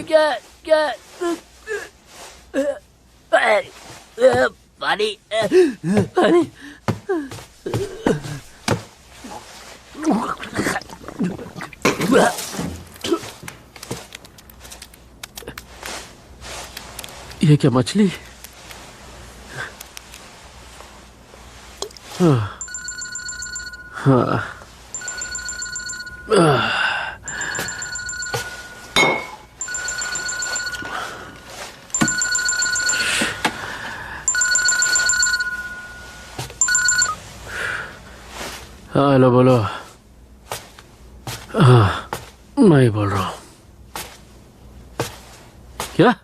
क्या क्या पानी पानी। ये क्या मछली? हाँ हाँ। हेलो बोलो। हाँ मैं ही बोल रहा हूँ। क्या?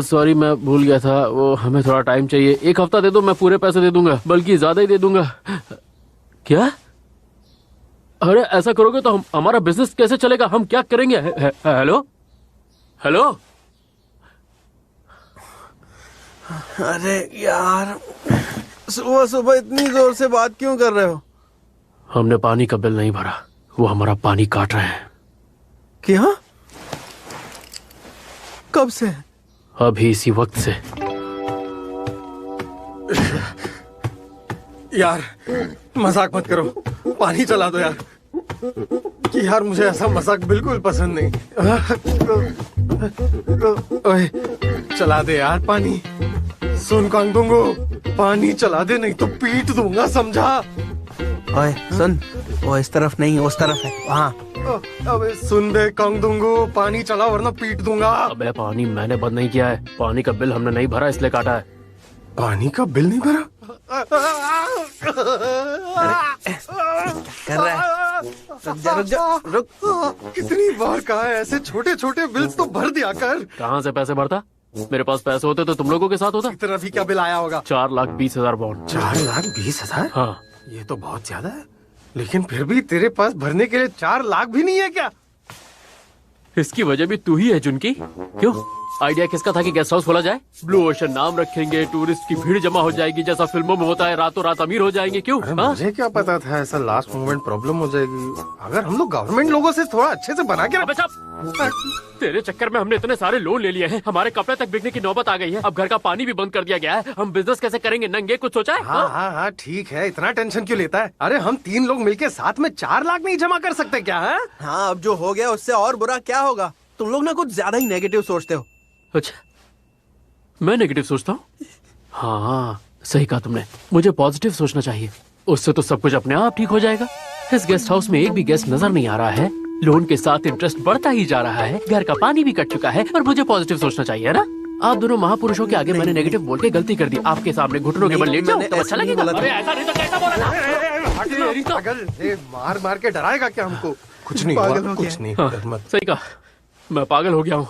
सॉरी मैं भूल गया था, वो हमें थोड़ा टाइम चाहिए। 1 हफ्ता दे दो, मैं पूरे पैसे दे दूंगा, बल्कि ज्यादा ही दे दूंगा। क्या? अरे ऐसा करोगे तो हमारा बिजनेस कैसे चलेगा? हम क्या करेंगे? Hello hello. अरे यार, सुबह सुबह इतनी जोर से बात क्यों कर रहे हो? हमने पानी का बिल नहीं भरा, वो हमारा पानी काट रहे हैं। क्या? कब से? अभी इसी वक्त से। यार मजाक मत करो, पानी चला दो यार। यार मुझे ऐसा मजाक बिल्कुल पसंद नहीं। ओए चला दे यार पानी। सुन कांगदुंगो, पानी चला दे नहीं तो पीट दूंगा, समझा? ओए सुन, वो इस तरफ नहीं उस तरफ है, वहाँ। अबे सुन बे कांगदुंगो, पानी चला वरना पीट दूंगा। अबे पानी मैंने बंद नहीं किया है, पानी का बिल हमने नहीं भरा इसलिए काटा है। पानी का बिल नहीं भरा? कर रहा है? रुक जा रुक। कितनी बार कहा है, ऐसे छोटे छोटे बिल्स तो भर दिया कर। कहाँ से पैसे भरता? मेरे पास पैसे होते तो तुम लोगों के साथ होता। इतना भी क्या बिल आया होगा? 4,20,000 बॉन्ड। 4,20,000? हाँ। ये तो बहुत ज्यादा है, लेकिन फिर भी तेरे पास भरने के लिए 4 लाख भी नहीं है क्या? इसकी वजह भी तू ही है जुनकी। क्यों? आइडिया किसका था कि गेस्ट हाउस खोला जाए? ब्लू ओशन नाम रखेंगे, टूरिस्ट की भीड़ जमा हो जाएगी, जैसा फिल्मों में होता है, रातों रात अमीर हो जाएंगे। क्यों? अरे मुझे क्या पता था ऐसा लास्ट मोमेंट प्रॉब्लम हो जाएगी। अगर हम लोग गवर्नमेंट लोगों से थोड़ा अच्छे से बना के अबे चुप! तेरे चक्कर में हमने इतने सारे लोन ले लिए हैं, हमारे कपड़े तक बिकने की नौबत आ गई है, अब घर का पानी भी बंद कर दिया गया है। हम बिजनेस कैसे करेंगे नंगे? कुछ सोचा है? हाँ हाँ हाँ ठीक है, इतना टेंशन क्यों लेता है? अरे हम 3 लोग मिलके साथ में 4 लाख नहीं जमा कर सकते क्या? है हाँ, अब जो हो गया उससे और बुरा क्या होगा? तुम लोग ना कुछ ज्यादा ही नेगेटिव सोचते हो। अच्छा, मैं नेगेटिव सोचता हूँ? हाँ सही कहा तुमने, मुझे पॉजिटिव सोचना चाहिए, उससे तो सब कुछ अपने आप ठीक हो जाएगा। इस गेस्ट हाउस में एक भी गेस्ट नजर नहीं आ रहा है, लोन के साथ इंटरेस्ट बढ़ता ही जा रहा है, घर का पानी भी कट चुका है, और मुझे पॉजिटिव सोचना चाहिए ना? आप दोनों महापुरुषों के आगे मैंने नेगेटिव बोल के गलती कर दी। आपके सामने घुटनों के बल लेट जाऊं तो अच्छा लगेगा? अरे ऐसा नहीं तो कैसा बोला था? पागल, मार मार के डराएगा क्या हमको? कुछ नहीं हुआ, कुछ नहीं। हाँ, सही कहा, मैं पागल हो गया हूँ।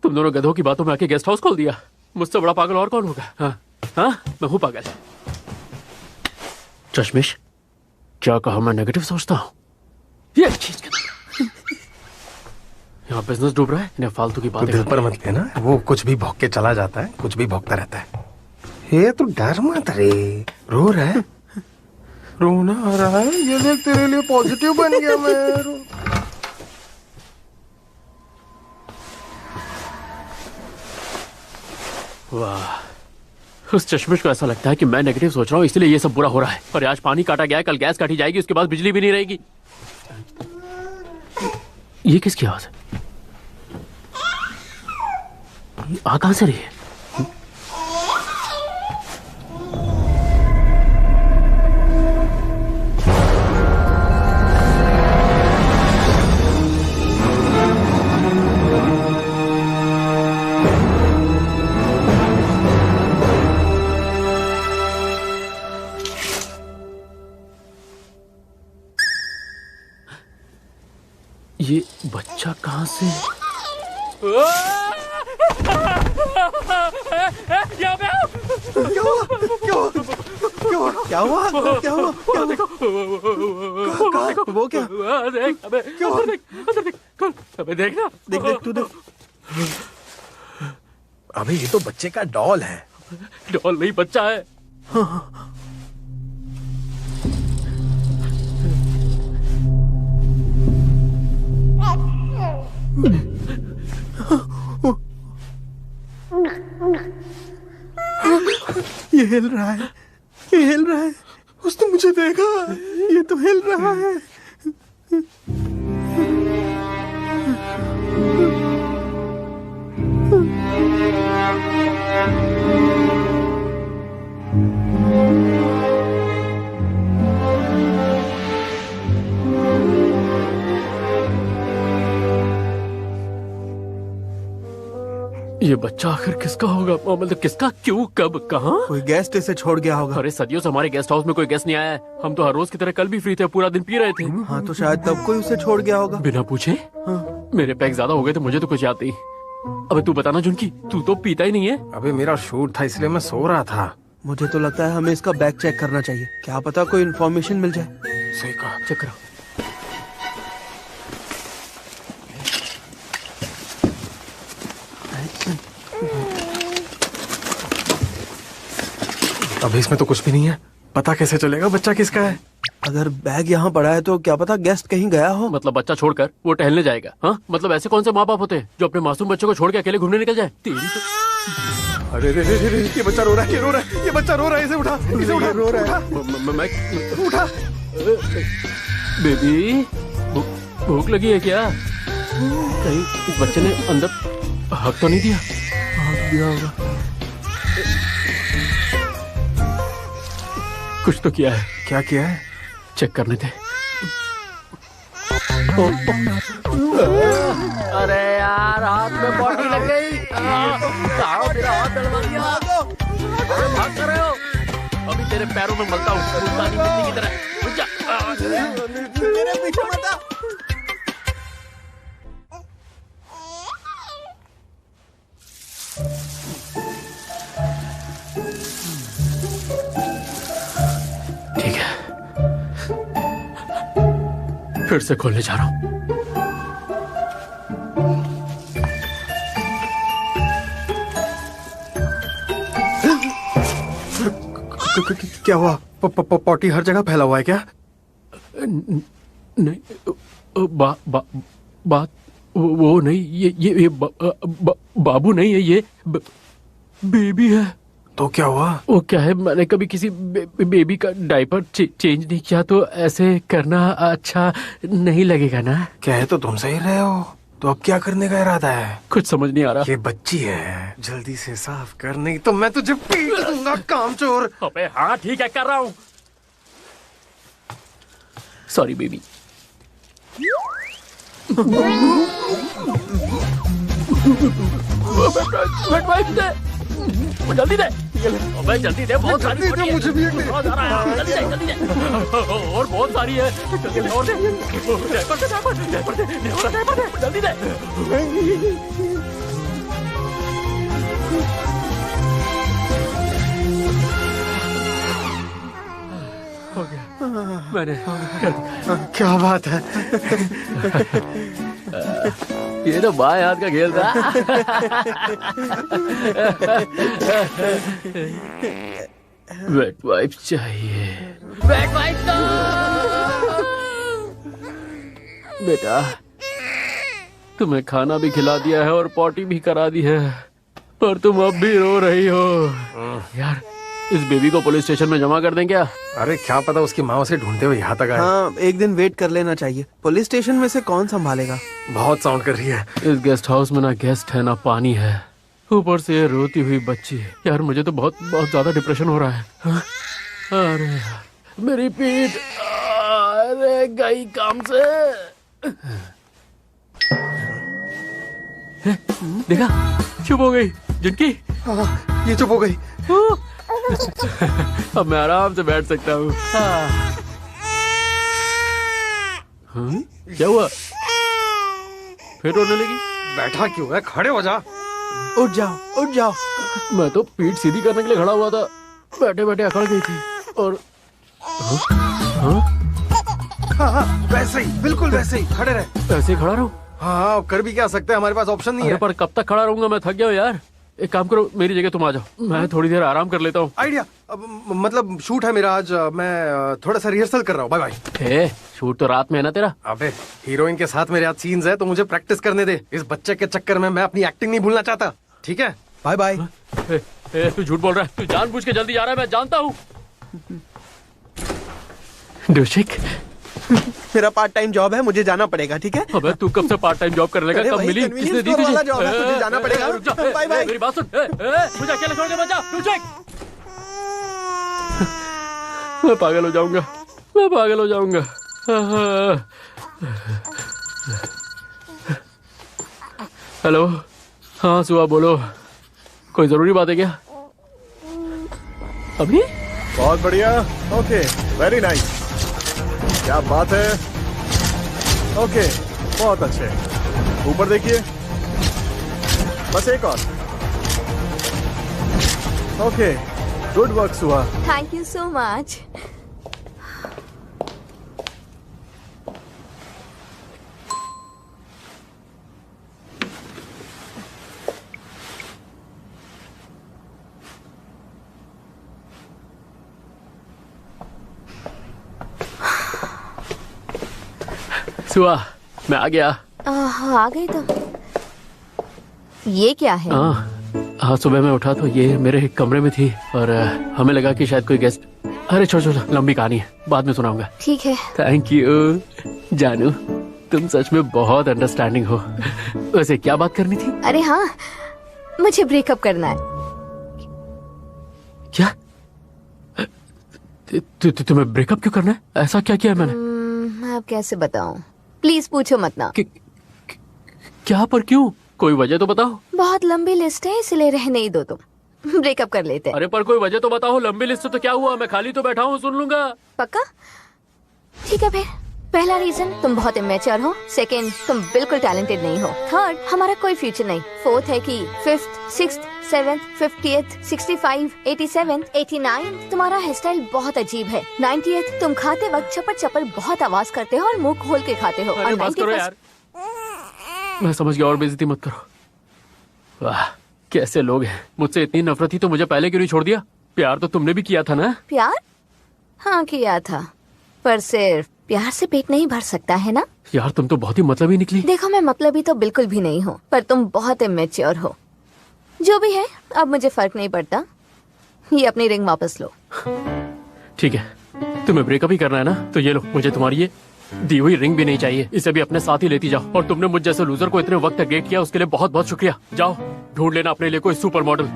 तुम दोनों गधों की बातों में आके गेस्ट हाउस खोल दिया। मुझसे बड़ा पागल और कौन होगा? हाँ हाँ, मैं हूँ पागल। चश्मिश, क्या कहा मैं नेगेटिव सोचता हूँ? ये चीज यहाँ बिजनेस डूब रहा है, इन्हें फालतू की बातें दिल पर मत लेना, वो कुछ भी भौंक के चला जाता है, कुछ भी भौंकता रहता है। ये तो डर मत रे, रो रहा है, रोना आ रहा है, ये देख तेरे लिए पॉजिटिव बन गया मैं। वाह, उस चश्मिश को ऐसा लगता है कि मैं नेगेटिव सोच रहा हूँ इसलिए ये सब बुरा हो रहा है। और आज पानी काटा गया है, कल गैस काटी जाएगी, उसके बाद बिजली भी नहीं रहेगी। ये किसकी आवाज है? आ कहां से रही है? ये बच्चा कहां से? क्या हुआ? वो क्या? देख, अबे अंदर देख, अबे देखना, देख तू देख। अबे ये तो बच्चे का डॉल है। डॉल नहीं, बच्चा है। हिल रहा है, ये हिल रहा है। उसने मुझे देखा, ये तो हिल रहा है। ये बच्चा आखिर किसका होगा? मतलब किसका, क्यों, कब, कहाँ? कोई गेस्ट इसे छोड़ गया होगा। अरे सदियों से हमारे गेस्ट हाउस में कोई गेस्ट नहीं आया है। हम तो हर रोज की तरह कल भी फ्री थे, पूरा दिन पी रहे थे। हाँ तो शायद तब कोई उसे छोड़ गया होगा। बिना पूछे? हाँ। मेरे पैक ज्यादा हो गए थे, मुझे तो कुछ याद नहीं। अबे तू बताना जुनकी, तू तो पीता ही नहीं है। अबे मेरा शूट था इसलिए मैं सो रहा था। मुझे तो लगता है हमें इसका बैग चेक करना चाहिए, क्या पता कोई इन्फॉर्मेशन मिल जाए। सही कहा। चेक करो। अभी इसमें तो कुछ भी नहीं है, पता कैसे चलेगा बच्चा किसका है? अगर बैग यहाँ पड़ा है तो क्या पता गेस्ट कहीं गया हो। मतलब बच्चा छोड़कर वो टहलने जाएगा? हाँ, मतलब ऐसे कौन से माँ बाप होते हैं जो अपने मासूम बच्चों को छोड़ के अकेले घूमने निकल जाए? तेरी तो अरे रे रे रे रे, ये बच्चा रो रहा है, ये रो रहा है, ये बच्चा रो रहा है, इसे उठा, इसे उठा, रो रहा है, मैं उठा। बेबी, भूख लगी है क्या? कहीं इस बच्चे ने अंदर हक तो नहीं दिया? हाँ, दिया होगा। कुछ तो किया है। क्या किया है? चेक करने थे। अरे यार, हाथ में बॉटल लग गई। मेरा हाथ डलवा दिया। अरे भाग कर रहे हो? अभी तेरे पैरों में मलता हूँ, मुल्तानी मिट्टी की तरह। उठ जा। मेरे पीछे मत आ। ठीक है, फिर से खोलने जा रहा हूँ। क्या हुआ? पॉटी हर जगह फैला हुआ है क्या? नहीं, बात वो नहीं, ये बाबू नहीं है, ये बेबी है। तो क्या हुआ? वो क्या है, मैंने कभी किसी बेबी का डायपर चेंज नहीं किया, तो ऐसे करना अच्छा नहीं लगेगा ना? कह तो तुम सही रहे हो, तो अब क्या करने का इरादा है? कुछ समझ नहीं आ रहा। ये बच्ची है, जल्दी से साफ कर, नहीं तो मैं तुझे पीट दूंगा कामचोर। अबे हाँ ठीक है, कर रहा हूँ। Sorry baby. जल्दी दे, अबे जल्दी दे, बहुत सारी जल्दी दे, मुझे भी एक दे। बहुत सारा है, जल्दी दे, जल्दी दे। और बहुत सारी है, जल्दी दे, और दे। डायपर दे, डायपर दे, डायपर दे, जल्दी दे। हो गया, मैंने कर दिया। क्या बात है? ये तो बाएं हाथ का खेल था। वेट वाइप चाहिए, वेट वाइप दो। बेटा, तुम्हें खाना भी खिला दिया है और पॉटी भी करा दी है, पर तुम अब भी रो रही हो। यार, इस बेबी को पुलिस स्टेशन में जमा कर दें क्या? अरे क्या पता उसकी माँ उसे ढूंढते हुए यहाँ तक आए। हाँ, एक दिन वेट कर लेना चाहिए। पुलिस स्टेशन में से कौन संभालेगा? बहुत साउंड कर रही है। इस गेस्ट हाउस में ना गेस्ट है ना पानी है, ऊपर से ये रोती हुई बच्ची है। यार मुझे तो बहुत बहुत ज्यादा डिप्रेशन हो रहा है। हाँ? अरे यार, मेरी पीठ, अरे गई काम से। देखा, चुप हो गई जिनकी। हाँ, ये चुप हो गई। अब मैं आराम से बैठ सकता हूँ। क्या हुआ? फिर रोने लगी? बैठा क्यों है? खड़े हो जा। उठ जाओ, उठ जाओ। मैं तो पीठ सीधी करने के लिए खड़ा हुआ था, बैठे बैठे अकड़ गई थी। और हाँ? हाँ, वैसे ही, बिल्कुल वैसे ही खड़े रहे। ऐसे ही खड़ा रहूं? हाँ, कर भी क्या सकते हैं, हमारे पास ऑप्शन नहीं अरे है। पर कब तक खड़ा रहूंगा, मैं थक गया हूँ यार। एक काम करो, मेरी जगह तुम आ जाओ, मैं थोड़ी देर आराम कर लेता हूँ। आइडिया, मतलब शूट है मेरा आज, मैं थोड़ा सा रिहर्सल कर रहा हूँ। Bye bye. शूट तो रात में है ना तेरा? अबे हीरोइन के साथ मेरे आज सीन्स है, तो मुझे प्रैक्टिस करने दे। इस बच्चे के चक्कर में मैं अपनी एक्टिंग नहीं भूलना चाहता। ठीक है, बाय बाय। तू झूठ बोल रहा है, तू जानबूझ के जल्दी जा रहा है, मैं जानता हूँ। डोशिक, मेरा पार्ट टाइम जॉब है, मुझे जाना पड़ेगा, ठीक है? अबे तू कब से पार्ट टाइम जॉब करने लगा? अरे कब वही मिली? convenience किसने दी store वाला तुझे? जॉब है, तुझे जाना पड़ेगा। रुक जा, बाय बाय। मेरी बात सुन, मुझे अकेले छोड़ के मत जा, डोशिक। मैं पागल हो जाऊंगा, मैं पागल हो जाऊंगा। हेलो, हाँ सुहा बोलो, कोई जरूरी बात है क्या? अभी? बहुत बढ़िया। Okay, very nice. क्या बात है। ओके, बहुत अच्छे। ऊपर देखिए, बस एक और। Okay, good work Suha. Thank you so much. Suha, मैं आ गया। आ गई तो ये क्या है? हाँ, सुबह मैं उठा तो ये मेरे कमरे में थी और हमें लगा कि शायद कोई गेस्ट। अरे छोड़ छोड़, लंबी कहानी है, बाद में सुनाऊंगा। ठीक है। थैंक यू जानू, तुम सच में बहुत अंडरस्टैंडिंग हो। वैसे क्या बात करनी थी? अरे हाँ, मुझे ब्रेकअप करना है। क्या? तुम्हें ब्रेकअप क्यों करना है? ऐसा क्या किया है मैंने? अब कैसे बताऊं? प्लीज पूछो मत ना। क्या पर क्यों? कोई वजह तो बताओ। बहुत लंबी लिस्ट है, इसलिए रहने ही दो तुम। ब्रेकअप कर लेते हैं। अरे पर कोई वजह तो बताओ। लंबी लिस्ट तो क्या हुआ, मैं खाली तो बैठा हूँ, सुन लूंगा। पक्का? ठीक है फिर। पहला रीजन, तुम बहुत इमेच्योर हो। सेकंड, तुम बिल्कुल टैलेंटेड नहीं हो। थर्ड, हमारा कोई फ्यूचर नहीं। फोर्थ है कि फिफ्थ, सिक्स्थ, 7th, 50th, 65, 87, 89 तुम्हारा हेयर स्टाइल बहुत अजीब है। 90th, तुम खाते वक्त चपर चपर बहुत आवाज करते हो और मुंह खोल के खाते हो। अरे और बस करो यार, मैं समझ गया, और बेइज्जती मत करो। वाह, कैसे लोग हैं। मुझसे इतनी नफरत थी तो मुझे पहले क्यों नहीं छोड़ दिया? प्यार तो तुमने भी किया था ना? प्यार? हाँ किया था, पर सिर्फ प्यार से पेट नहीं भर सकता है ना। यार तुम तो बहुत ही मतलबी निकली। देखो, मैं मतलबी तो बिल्कुल भी नहीं हूँ, पर तुम बहुत इमेच्योर हो। जो भी है, अब मुझे फर्क नहीं पड़ता। ये अपनी रिंग वापस लो। ठीक है, तुम्हें ब्रेकअप ही करना है ना, तो ये लो, मुझे तुम्हारी ये दी हुई रिंग भी नहीं चाहिए। इसे भी अपने साथ ही लेती जाओ। और तुमने मुझ जैसे लूजर को इतने वक्त तक डेट किया, उसके लिए बहुत बहुत शुक्रिया। जाओ ढूंढ लेना अपने लिए कोई सुपर मॉडल।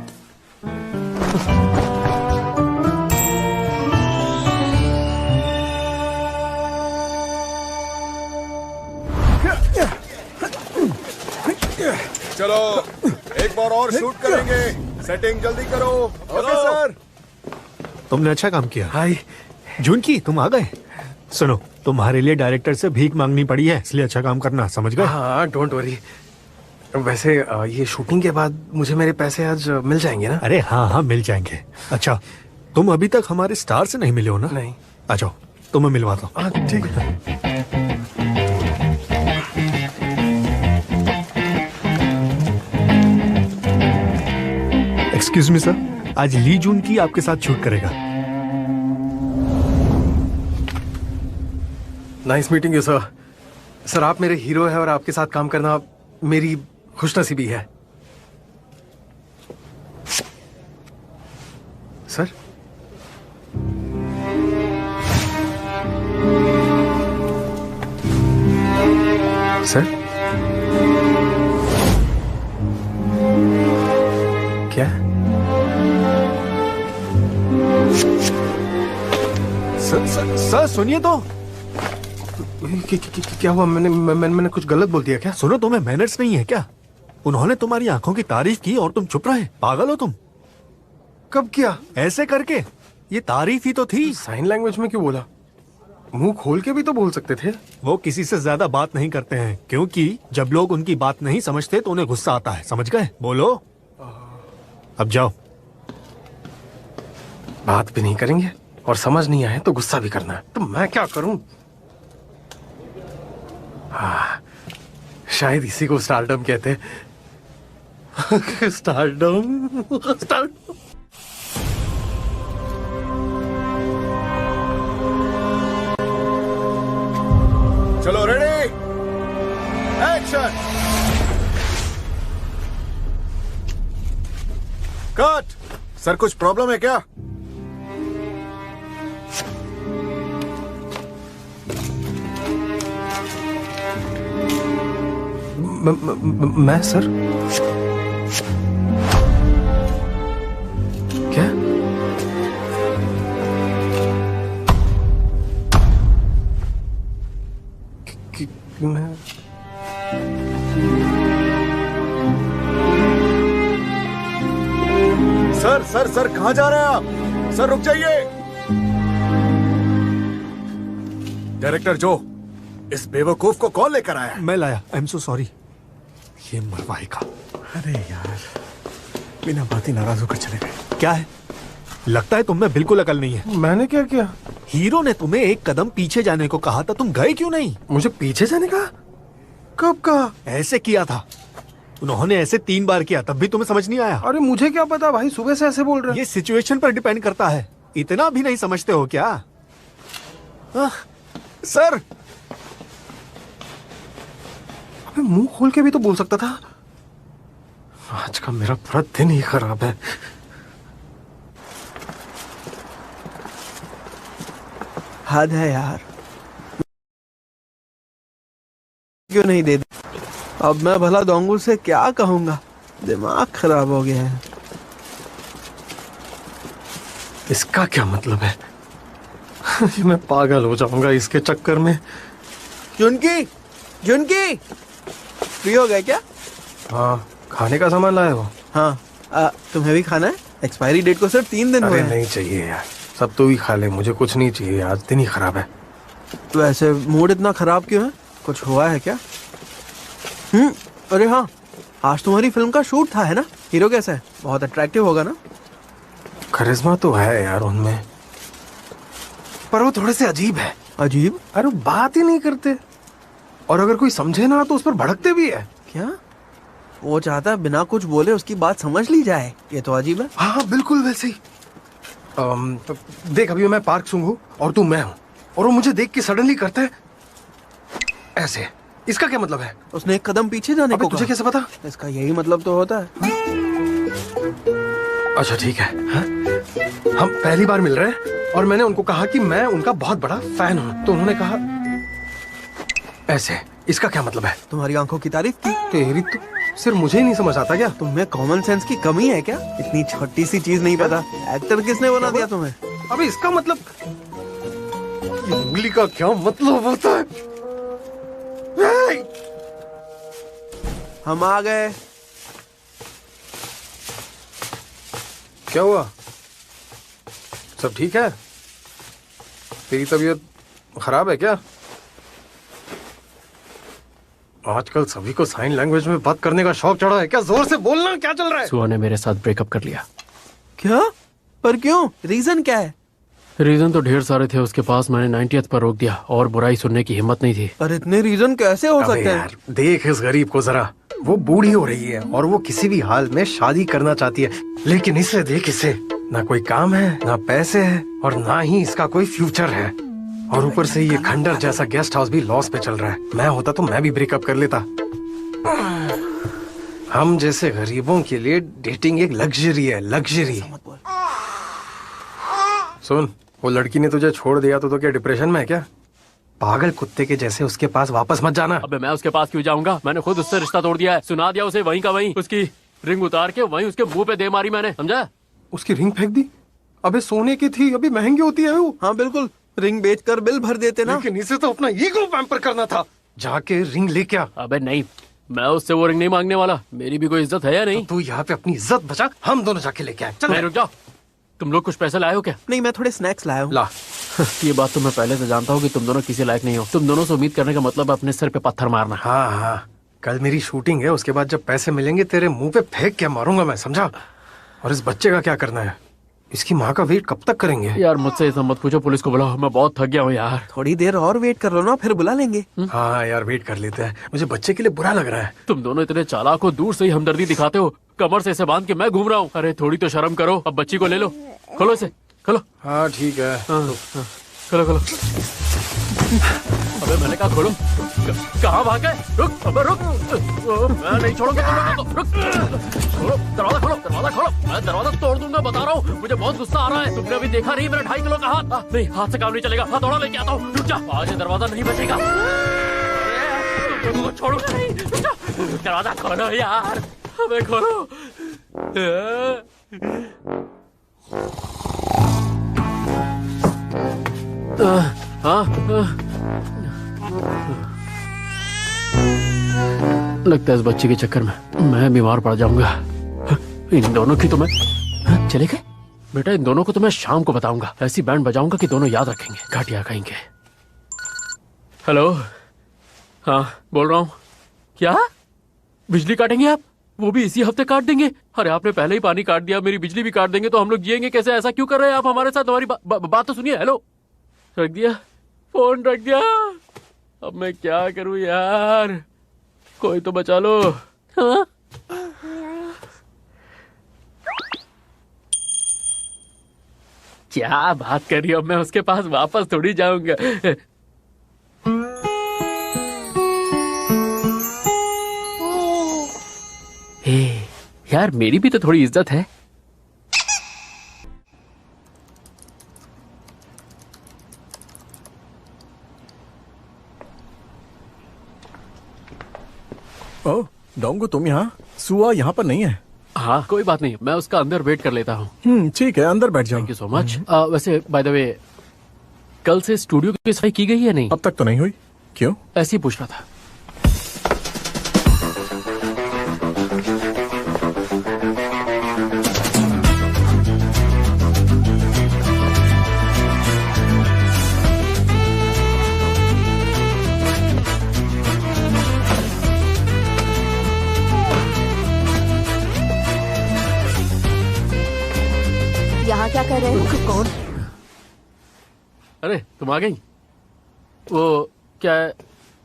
चलो एक बार और शूट करेंगे। सेटिंग जल्दी करो। Okay sir. तुमने अच्छा काम किया। हाय। जुनकी, तुम आ गए। सुनो, तुम्हारे लिए डायरेक्टर से भीख मांगनी पड़ी है, इसलिए अच्छा काम करना, समझ गए? हाँ, डोंट वरी। वैसे ये शूटिंग के बाद मुझे मेरे पैसे आज मिल जाएंगे ना? अरे हाँ हाँ, मिल जाएंगे। अच्छा, तुम अभी तक हमारे स्टार से नहीं मिले हो ना? नहीं। आ जाओ, तुम्हें मिलवाता हूँ। हाँ ठीक है। एक्सक्यूज मी सर, आज ली जून की आपके साथ शूट करेगा। Nice meeting you sir. Sir, आप मेरे हीरो हैं और आपके साथ काम करना मेरी खुशनसीबी है। सर, सर, क्या? सर सुनिए तो। क्या हुआ? मैंने कुछ गलत बोल दिया क्या? सुनो, तुम्हें मैनर्स नहीं है क्या? उन्होंने तुम्हारी आंखों की तारीफ की और तुम चुप रहे। पागल हो तुम? कब किया? ऐसे करके। ये तारीफ ही तो थी। साइन लैंग्वेज में क्यों बोला? मुंह खोल के भी तो बोल सकते थे। वो किसी से ज्यादा बात नहीं करते हैं, क्योंकि जब लोग उनकी बात नहीं समझते तो उन्हें गुस्सा आता है, समझ गए? बोलो, अब जाओ। बात भी नहीं करेंगे और समझ नहीं आए तो गुस्सा भी करना है, तो मैं क्या करूं? शायद इसी को स्टारडम कहते हैं। स्टारडम। चलो रेडी, एक्शन, कट। सर कुछ प्रॉब्लम है क्या? मैं सर क्या? मैं सर सर सर कहाँ जा रहे हैं आप? सर रुक जाइए। डायरेक्टर जो, इस बेवकूफ को कौन लेकर आया है? मैं लाया। I am so sorry. ये मरवाएगा। अरे यार, बिना बात ही नाराज होकर चले गए। क्या है? लगता है तुम में बिल्कुल अकल नहीं है। मैंने क्या किया? हीरो ने तुम्हें एक कदम पीछे जाने को कहा था, तुम गए क्यों नहीं? मुझे पीछे जाने का? कब कहा? ऐसे किया था उन्होंने, ऐसे 3 बार किया, तब भी तुम्हें समझ नहीं आया। अरे मुझे क्या पता भाई, सुबह से ऐसे बोल रहे हैं। ये सिचुएशन पर डिपेंड करता है। इतना भी नहीं समझते हो क्या? सर, अबे मुंह खोल के भी तो बोल सकता था। आज का मेरा पूरा दिन ही खराब है। हद है यार, क्यों नहीं दे दी? अब मैं भला दोंगू से क्या कहूंगा? दिमाग खराब हो गया है। इसका क्या मतलब है? मैं पागल हो जाऊंगा इसके चक्कर में। जुनकी, जुनकी, फ्री हो गए क्या? हाँ, खाने का सामान लाए हो? हाँ, तुम्हें भी खाना है? एक्सपायरी डेट को सिर्फ 3 दिन हुए अरे हैं। नहीं चाहिए यार, सब तो भी खा ले, मुझे कुछ नहीं चाहिए, आज दिन ही खराब है। तो ऐसे मूड इतना खराब क्यों है? कुछ हुआ है क्या? अरे हाँ, आज तुम्हारी फिल्म का शूट था है ना? हीरो कैसा है? बहुत अट्रैक्टिव होगा ना? करिश्मा तो है यार उनमें, पर वो थोड़े से अजीब है। अजीब? अरे बात ही नहीं करते, और अगर कोई समझे ना तो उस पर भड़कते भी है। क्या? वो चाहता है बिना कुछ बोले उसकी बात समझ ली जाए। ये तो अजीब है। हाँ बिल्कुल वैसे ही। तो देख, अभी मैं पार्क सूंघ हूँ और तू मैं हूँ, और वो मुझे देख के सडनली करता है ऐसे। इसका क्या मतलब है? उसने एक कदम पीछे जाने अबे को तुझे कहा। कैसे पता? इसका यही मतलब तो होता है। अच्छा ठीक है। हाँ? हम पहली बार मिल रहे हैं और मैंने उनको कहा कि मैं उनका बहुत बड़ा फैन हूँ, तो उन्होंने कहा ऐसे। इसका क्या मतलब है? तुम्हारी आंखों की तारीफ की। तेरी तो सिर्फ मुझे ही नहीं समझ आता क्या? तुम्हें कॉमन सेंस की कमी है क्या? इतनी छोटी सी चीज नहीं पता? एक्टर किसने बना दिया तुम्हें? अबे इसका मतलब, ये उंगली का क्या मतलब होता है? ए! हम आ गए। क्या हुआ? सब ठीक है? तेरी तबीयत खराब है क्या? आजकल सभी को साइन लैंग्वेज में बात करने का शौक चढ़ा है क्या? जोर से बोलना, क्या चल रहा है? सुहा ने मेरे साथ ब्रेकअप कर लिया। क्या? पर क्यों? रीजन क्या है? रीजन तो ढेर सारे थे उसके पास, मैंने 90th पर रोक दिया, और बुराई सुनने की हिम्मत नहीं थी। पर इतने रीजन कैसे हो अबे सकते हैं? यार, देख इस गरीब को जरा, वो बूढ़ी हो रही है और वो किसी भी हाल में शादी करना चाहती है, लेकिन इसे देख, इसे ना कोई काम है, ना पैसे है, और ना ही इसका कोई फ्यूचर है, और ऊपर से ये खंडर जैसा गेस्ट हाउस भी लॉस पे चल रहा है। मैं होता तो मैं भी ब्रेकअप कर लेता। हम जैसे गरीबों के लिए डेटिंग एक लग्जरी है, लग्जरी। सुन, वो लड़की ने तुझे छोड़ दिया तो क्या डिप्रेशन में है क्या? पागल कुत्ते के जैसे उसके पास वापस मत जाना। अबे मैं उसके पास क्यों जाऊंगा? मैंने खुद उससे रिश्ता तोड़ दिया है, सुना दिया उसे वहीं का वहीं। उसकी रिंग उतार के वहीं उसके मुंह पे दे मारी मैंने, समझा? उसकी रिंग फेंक दी? अबे सोने की थी, अभी महंगी होती है वो। हाँ बिल्कुल, रिंग बेचकर बिल भर देते ना। लेकिन इसे तो अपना ईगो पैम्पर करना था। जाके रिंग लेके आ। अबे नहीं, मैं उससे वो रिंग नहीं मांगने वाला। मेरी भी कोई इज्जत है या नहीं? तू यहाँ पे अपनी इज्जत बचा, हम दोनों जाके लेके आए। चल नहीं, रुक जाओ। तुम लोग कुछ पैसे लाए हो क्या? नहीं, मैं थोड़े स्नैक्स लाया हूँ। ला। ये बात तो मैं पहले से जानता हूँ कि तुम दोनों किसी लायक नहीं हो। तुम दोनों से उम्मीद करने का मतलब है अपने सर पे पत्थर मारना। हाँ हाँ, कल मेरी शूटिंग है, उसके बाद जब पैसे मिलेंगे तेरे मुंह पे फेंक के मारूंगा मैं, समझा? और इस बच्चे का क्या करना है? इसकी माँ का वेट कब तक करेंगे? यार मुझसे ये सब मत पूछो, पुलिस को बुलाओ, मैं बहुत थक गया हूँ यार। थोड़ी देर और वेट कर लो ना, फिर बुला लेंगे। हाँ यार, वेट कर लेते हैं। मुझे बच्चे के लिए बुरा लग रहा है। तुम दोनों इतने चालाक हो, दूर से ही हमदर्दी दिखाते हो। कमर से इसे बांध के मैं घूम रहा हूँ। अरे थोड़ी तो शर्म करो। अब बच्ची को ले लो, खोलो इसे, खोलो। हाँ ठीक है। हाँ, हाँ, खोलो खोलो। अबे मैंने कहा खोलो। कहाँ भाग गए? रुक, अबे रुक। मैं नहीं छोड़ूंगा तुम लोगों को। रुक, खोलो दरवाजा, खोलो दरवाजा, खोलो। मैं दरवाजा तोड़ दूंगा, बता रहा हूँ। मुझे बहुत गुस्सा आ रहा है। तुमने अभी देखा नहीं मेरा 2.5 किलो का हाथ? नहीं, हाथ से काम नहीं चलेगा। हथौड़ा लेके आता हूँ। रुक जा, आज ये दरवाजा नहीं बचेगा। तुम लोगों को छोड़ूंगा नहीं। रुक जा, दरवाजा खोलो यार, अबे खोलो। लगता है इस बच्चे के चक्कर में मैं बीमार पड़ जाऊंगा। इन दोनों की तो मैं चले गए। बेटा, इन दोनों को तो मैं शाम को बताऊंगा। ऐसी बैंड बजाऊंगा कि दोनों याद रखेंगे। घाटिया कहेंगे। हेलो, हाँ बोल रहा हूँ। क्या बिजली काटेंगे आप? वो भी इसी हफ्ते काट देंगे? अरे आपने पहले ही पानी काट दिया, मेरी बिजली भी काट देंगे तो हम लोग जिएंगे कैसे? ऐसा क्यों कर रहे हैं आप हमारे साथ? हमारी बात तो सुनिए। हेलो, रख दिया फोन, रख दिया। अब मैं क्या करूं यार? कोई तो बचा लो। हाँ? क्या बात कर रही हो? मैं उसके पास वापस थोड़ी जाऊंगा। यार मेरी भी तो थोड़ी इज्जत है। ओह डोंगो, तुम यहाँ? सुआ यहाँ पर नहीं है। हाँ कोई बात नहीं, मैं उसका अंदर वेट कर लेता हूँ। ठीक है, अंदर बैठ जाओ। Thank you so much. वैसे बाय द वे, कल से स्टूडियो की सफाई की गई है नहीं? अब तक तो नहीं हुई। क्यों? ऐसे ही पूछ रहा था। यहाँ क्या कर रहे हो? कौन? अरे तुम आ गई? वो क्या है,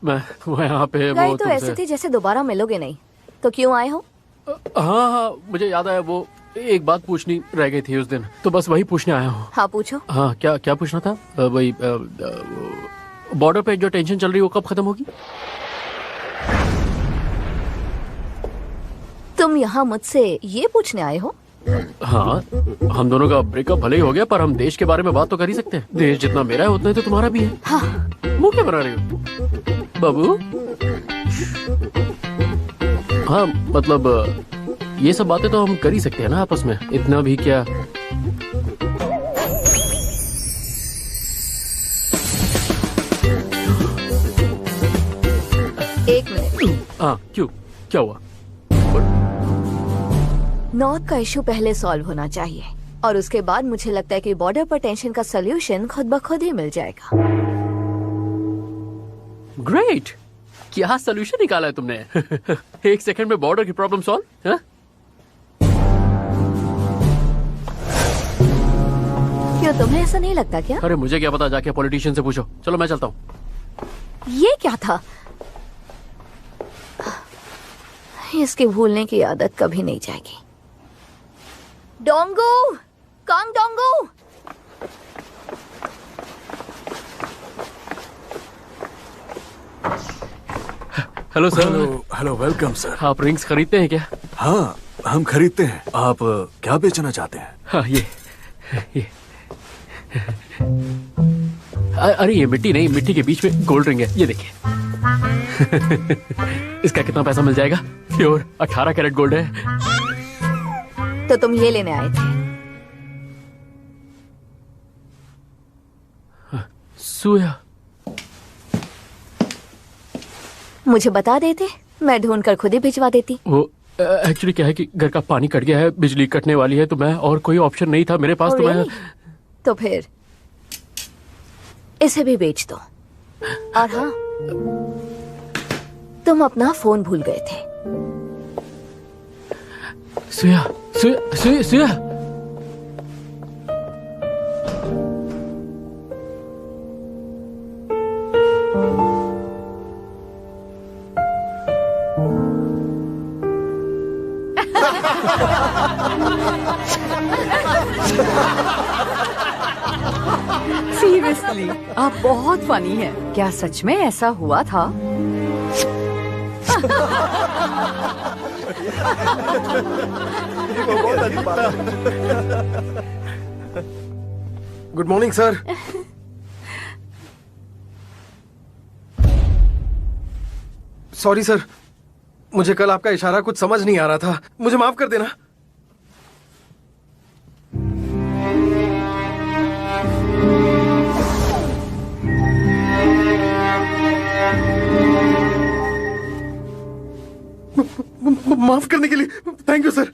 मैं वो यहाँ पे गए वो तो ऐसे थे जैसे दोबारा मिलोगे नहीं। तो क्यों आए हो? हाँ हाँ मुझे याद आया, वो एक बात पूछनी रह गई थी उस दिन, तो बस वही पूछने आया हूँ। हाँ पूछो। हाँ क्या क्या पूछना था? वही बॉर्डर पे जो टेंशन चल रही है वो कब खत्म होगी? तुम यहाँ मुझसे ये पूछने आए हो? हाँ, हम दोनों का ब्रेकअप भले ही हो गया पर हम देश के बारे में बात तो कर ही सकते हैं। देश जितना मेरा है उतना ही तो तुम्हारा भी है। हाँ। मुंह क्या बना रही हो बाबू? हाँ मतलब ये सब बातें तो हम कर ही सकते हैं ना आपस में, इतना भी क्या। एक मिनट। हाँ क्यों, क्या हुआ? नॉर्थ का इशू पहले सॉल्व होना चाहिए और उसके बाद मुझे लगता है कि बॉर्डर पर टेंशन का सोल्यूशन खुद ब खुद ही मिल जाएगा। ग्रेट, क्या सोल्यूशन निकाला है तुमने? 1 सेकंड में बॉर्डर की प्रॉब्लम सॉल्व? हाँ? क्यों, तुम्हें ऐसा नहीं लगता क्या? अरे मुझे क्या पता, जाके पॉलिटिशियन से पूछो। चलो मैं चलता हूँ। ये क्या था? इसकी भूलने की आदत कभी नहीं जाएगी। Donggu, Kang Donggu. Hello sir. Hello, welcome sir. आप रिंग्स खरीदते हैं क्या? हाँ, हम खरीदते हैं। आप क्या बेचना चाहते हैं? हाँ ये अरे ये मिट्टी नहीं, मिट्टी के बीच में गोल्ड रिंग है, ये देखिए। इसका कितना पैसा मिल जाएगा? प्योर 18 कैरेट गोल्ड है। तो तुम ये लेने आए थे? सुया, मुझे बता देते, मैं ढूंढकर खुद ही भिजवा देती। वो एक्चुअली क्या है कि घर का पानी कट गया है, बिजली कटने वाली है, तो मैं और कोई ऑप्शन नहीं था मेरे पास। Oh, तो मैं really? तो फिर इसे भी बेच दो। और हाँ, तुम अपना फोन भूल गए थे। सुया सुया सुया सुया। सीरियसली आप बहुत फनी हैं। क्या सच में ऐसा हुआ था? Good morning sir. Sorry sir, मुझे कल आपका इशारा कुछ समझ नहीं आ रहा था, मुझे माफ कर देना। माफ करने के लिए थैंक यू सर।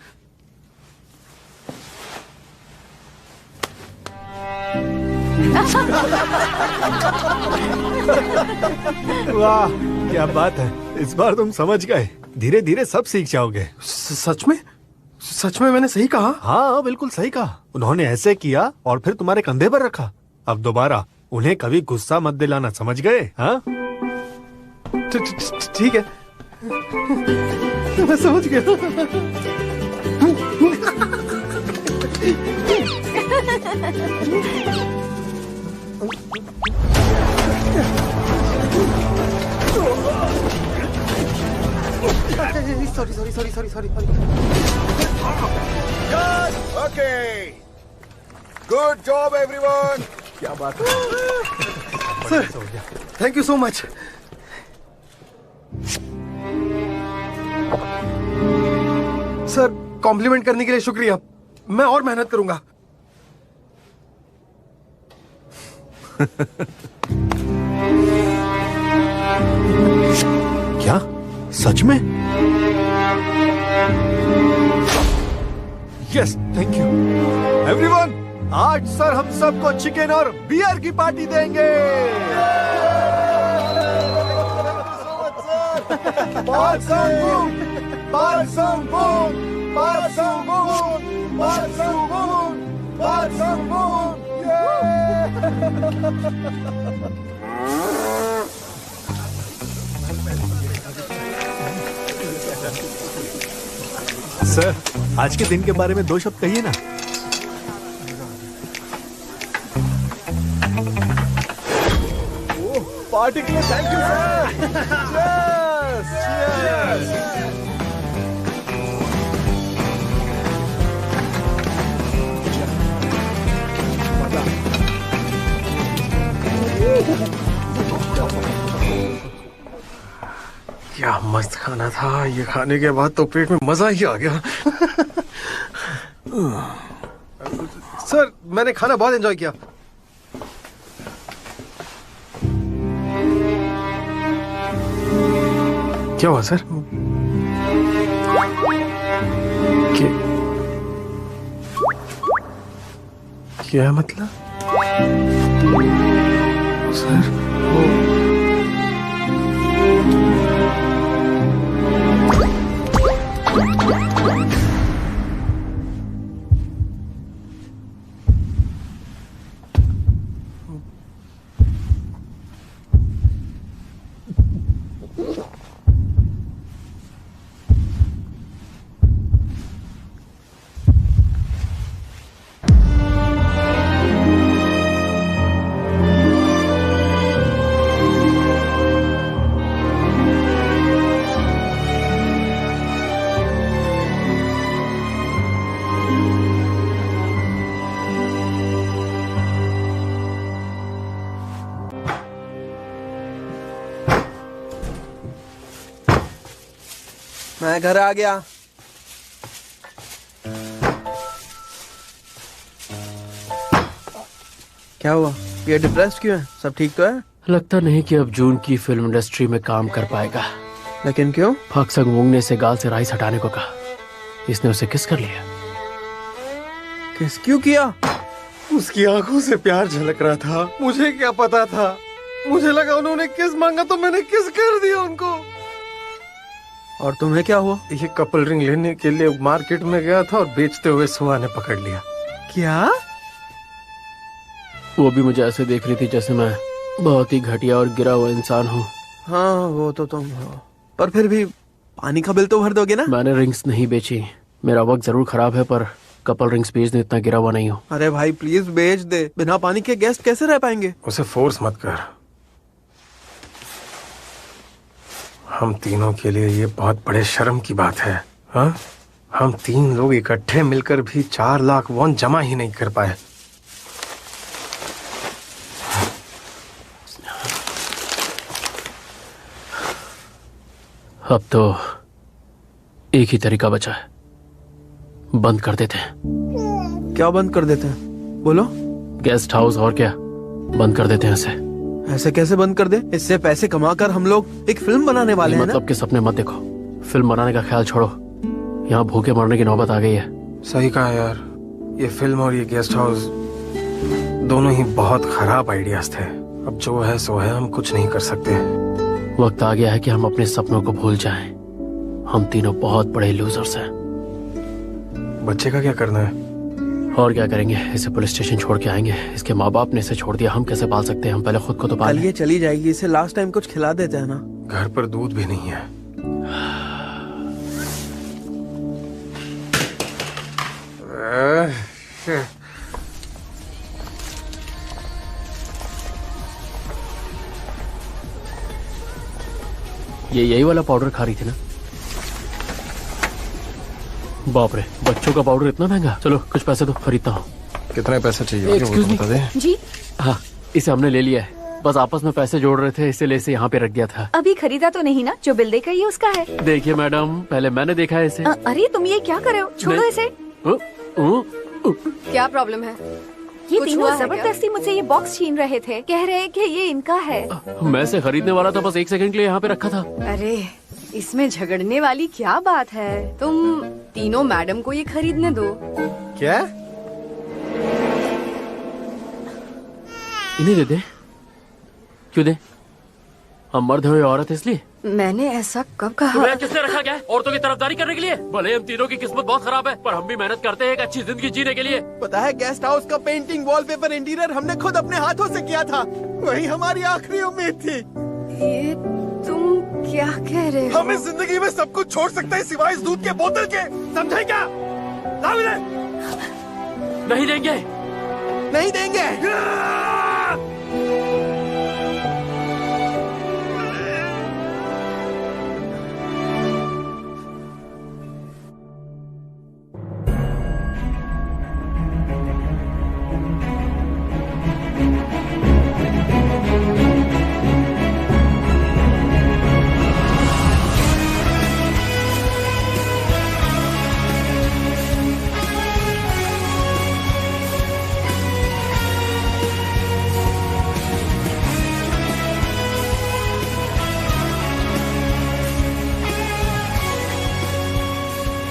वाह क्या बात है, इस बार तुम समझ गए। धीरे धीरे सब सीख जाओगे। सच में? सच में मैंने सही कहा? हाँ बिल्कुल सही कहा। उन्होंने ऐसे किया और फिर तुम्हारे कंधे पर रखा। अब दोबारा उन्हें कभी गुस्सा मत दिलाना, समझ गए? हाँ ठीक है, मैं समझ गया। Sorry. Okay, good job everyone. क्या बात है sir, thank you so much. Sir compliment करने के लिए शुक्रिया, मैं और मेहनत करूंगा। क्या सच में? Yes thank you everyone. आज सर हम सबको चिकन और बियर की पार्टी देंगे। सर आज के दिन के बारे में 2 शब्द कहिए ना। पार्टी के लिए थैंक यू सर। क्या मस्त खाना था, ये खाने के बाद तो पेट में मजा ही आ गया। सर मैंने खाना बहुत एंजॉय किया। क्या हुआ सर? क्या मतलब? सर मैं घर आ गया। क्या हुआ, ये डिप्रेस्ड क्यों है? सब ठीक तो है? लगता नहीं कि अब जून की फिल्म इंडस्ट्री में काम कर पाएगा। लेकिन क्यों? फाक्संग वोंग ने से गाल से राइस हटाने को कहा, इसने उसे किस कर लिया। किस क्यों किया? उसकी आंखों से प्यार झलक रहा था, मुझे क्या पता था। मुझे लगा उन्होंने किस मांगा तो मैंने किस कर दिया उनको। और तुम्हें क्या हुआ? ये कपल रिंग लेने के लिए मार्केट में गया था और बेचते हुए सुहा ने पकड़ लिया। क्या? वो भी मुझे ऐसे देख रही थी जैसे मैं बहुत ही घटिया और गिरा हुआ इंसान हूँ। हाँ वो तो तुम हो, पर फिर भी पानी का बिल तो भर दोगे ना? मैंने रिंग्स नहीं बेची। मेरा वक्त जरूर खराब है पर कपल रिंग्स भेज दे, इतना गिरा हुआ नहीं हो। अरे भाई प्लीज भेज दे, बिना पानी के गेस्ट कैसे रह पाएंगे? उसे फोर्स मत कर। हम तीनों के लिए ये बहुत बड़े शर्म की बात है। हाँ, हम 3 लोग इकट्ठे मिलकर भी 4 लाख वॉन जमा ही नहीं कर पाए। अब तो एक ही तरीका बचा है, बंद कर देते हैं। क्या बंद कर देते हैं? बोलो। गेस्ट हाउस, और क्या, बंद कर देते हैं इसे। ऐसे कैसे बंद कर दे? इससे पैसे कमाकर हम लोग एक फिल्म बनाने वाले हैं ना? मतलब के सपने मत देखो, फिल्म बनाने का ख्याल छोड़ो। यहाँ भूखे मरने की नौबत आ गई है। सही कहा यार, ये फिल्म और ये गेस्ट हाउस दोनों ही बहुत खराब आइडियाज थे। अब जो है सो है, हम कुछ नहीं कर सकते। वक्त आ गया है कि हम अपने सपनों को भूल जाएं। हम तीनों बहुत बड़े लूजर्स हैं। बच्चे का क्या करना है? और क्या करेंगे, इसे पुलिस स्टेशन छोड़ के आएंगे। इसके माँ बाप ने इसे छोड़ दिया, हम कैसे पाल सकते हैं? हम पहले खुद को तो पाल कल लें। ये चली जाएगी, इसे लास्ट टाइम कुछ खिला देते हैं ना। घर पर दूध भी नहीं है। ये यही वाला पाउडर खा रही थी ना? बाप रे, बच्चों का पाउडर इतना महंगा। चलो कुछ पैसे तो खरीदता हूँ। कितने पैसे चाहिए? Excuse me? बता दे। जी हाँ, इसे हमने ले लिया है। बस आपस में पैसे जोड़ रहे थे, इसीलिए इसे यहाँ पे रख दिया था। अभी खरीदा तो नहीं ना? जो बिल देखा ये उसका है। देखिए मैडम, पहले मैंने देखा है इसे। अरे तुम ये क्या कर रहे हो? छोड़ो नहीं। इसे। क्या प्रॉब्लम है? ये कुछ तीनों हुआ है क्या? जबरदस्ती मुझसे ये बॉक्स छीन रहे थे, कह रहे कि ये इनका है। मैं इसे खरीदने वाला था, बस 1 सेकंड के लिए यहाँ पे रखा था। अरे इसमें झगड़ने वाली क्या बात है? तुम तीनों मैडम को ये खरीदने दो। क्या? इन्हें दे दे। क्यों दे? हम मर्द हुए औरत इसलिए? मैंने ऐसा कब कहा? तुम्हें किसने रखा क्या है? औरतों की तरफदारी करने के लिए? भले हम तीनों की किस्मत बहुत खराब है, पर हम भी मेहनत करते हैं एक अच्छी जिंदगी जीने के लिए। पता है, गेस्ट हाउस का पेंटिंग, वॉलपेपर, इंटीरियर हमने खुद अपने हाथों से किया था। वही हमारी आखिरी उम्मीद थी। ये तुम क्या कह रहे हो? हम इस जिंदगी में सब कुछ छोड़ सकते हैं सिवाय इस दूध के बोतल के, समझे क्या? लाओ इन्हें। नहीं देंगे। नहीं देंगे।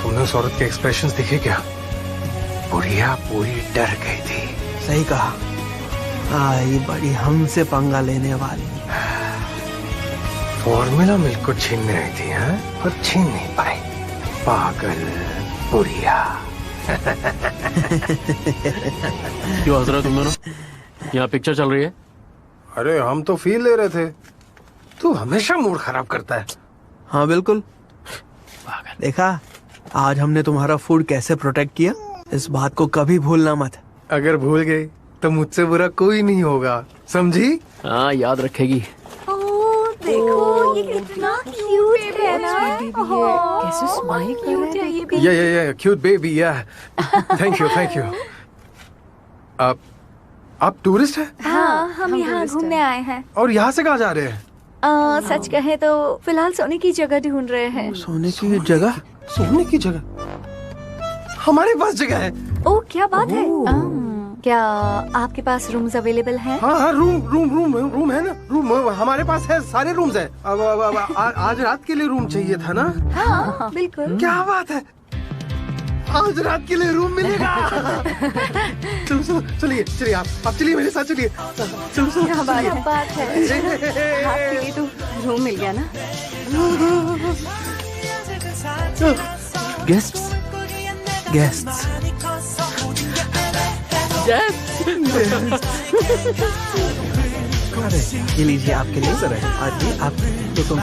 तुमने उस औरत के एक्सप्रेशंस देखे क्या? बुढ़िया पूरी डर गई थी। सही कहा। आई बड़ी हमसे पंगा लेने वाली। फॉर्मूला मिल्क को छीनने आई थी, हाँ? और छीन नहीं पाई। पागल बुढ़िया। क्यों हंस रहे हो तुम दोनों? यहाँ पिक्चर चल रही है। अरे हम तो फील ले रहे थे। तू हमेशा मूड खराब करता है। हाँ बिल्कुल। देखा, आज हमने तुम्हारा फूड कैसे प्रोटेक्ट किया। इस बात को कभी भूलना मत। अगर भूल गई तो मुझसे बुरा कोई नहीं होगा, समझी? हाँ, याद रखेगी। देखो ये कितना क्यूट है ना। कैसे स्माइल कर रहे हैं? ये भी। या क्यूट बेबी, या थैंक यू। आप टूरिस्ट हैं? हाँ, हम यहाँ घूमने आए हैं। और यहाँ से कहाँ जा रहे हैं? सच कहे तो फिलहाल सोने की जगह ढूंढ रहे हैं। सोने की जगह? सोने की जगह हमारे पास जगह है। ओह क्या बात है। क्या आपके पास रूम्स अवेलेबल हैं? हाँ, रूम है ना। रूम हमारे पास है, सारे रूम्स हैं। अब आज रात के लिए रूम चाहिए था ना? हाँ बिल्कुल। क्या बात है, आज रात के लिए रूम मिलेगा। चलो चलिए आप चलिए मेरे साथ, चलिए। चलो क्या बात है। आपके लिए तो रूम मिल गया ना। गेस्ट्स। अरे ये लीजिए आपके लिए। सर आज आप तो तुम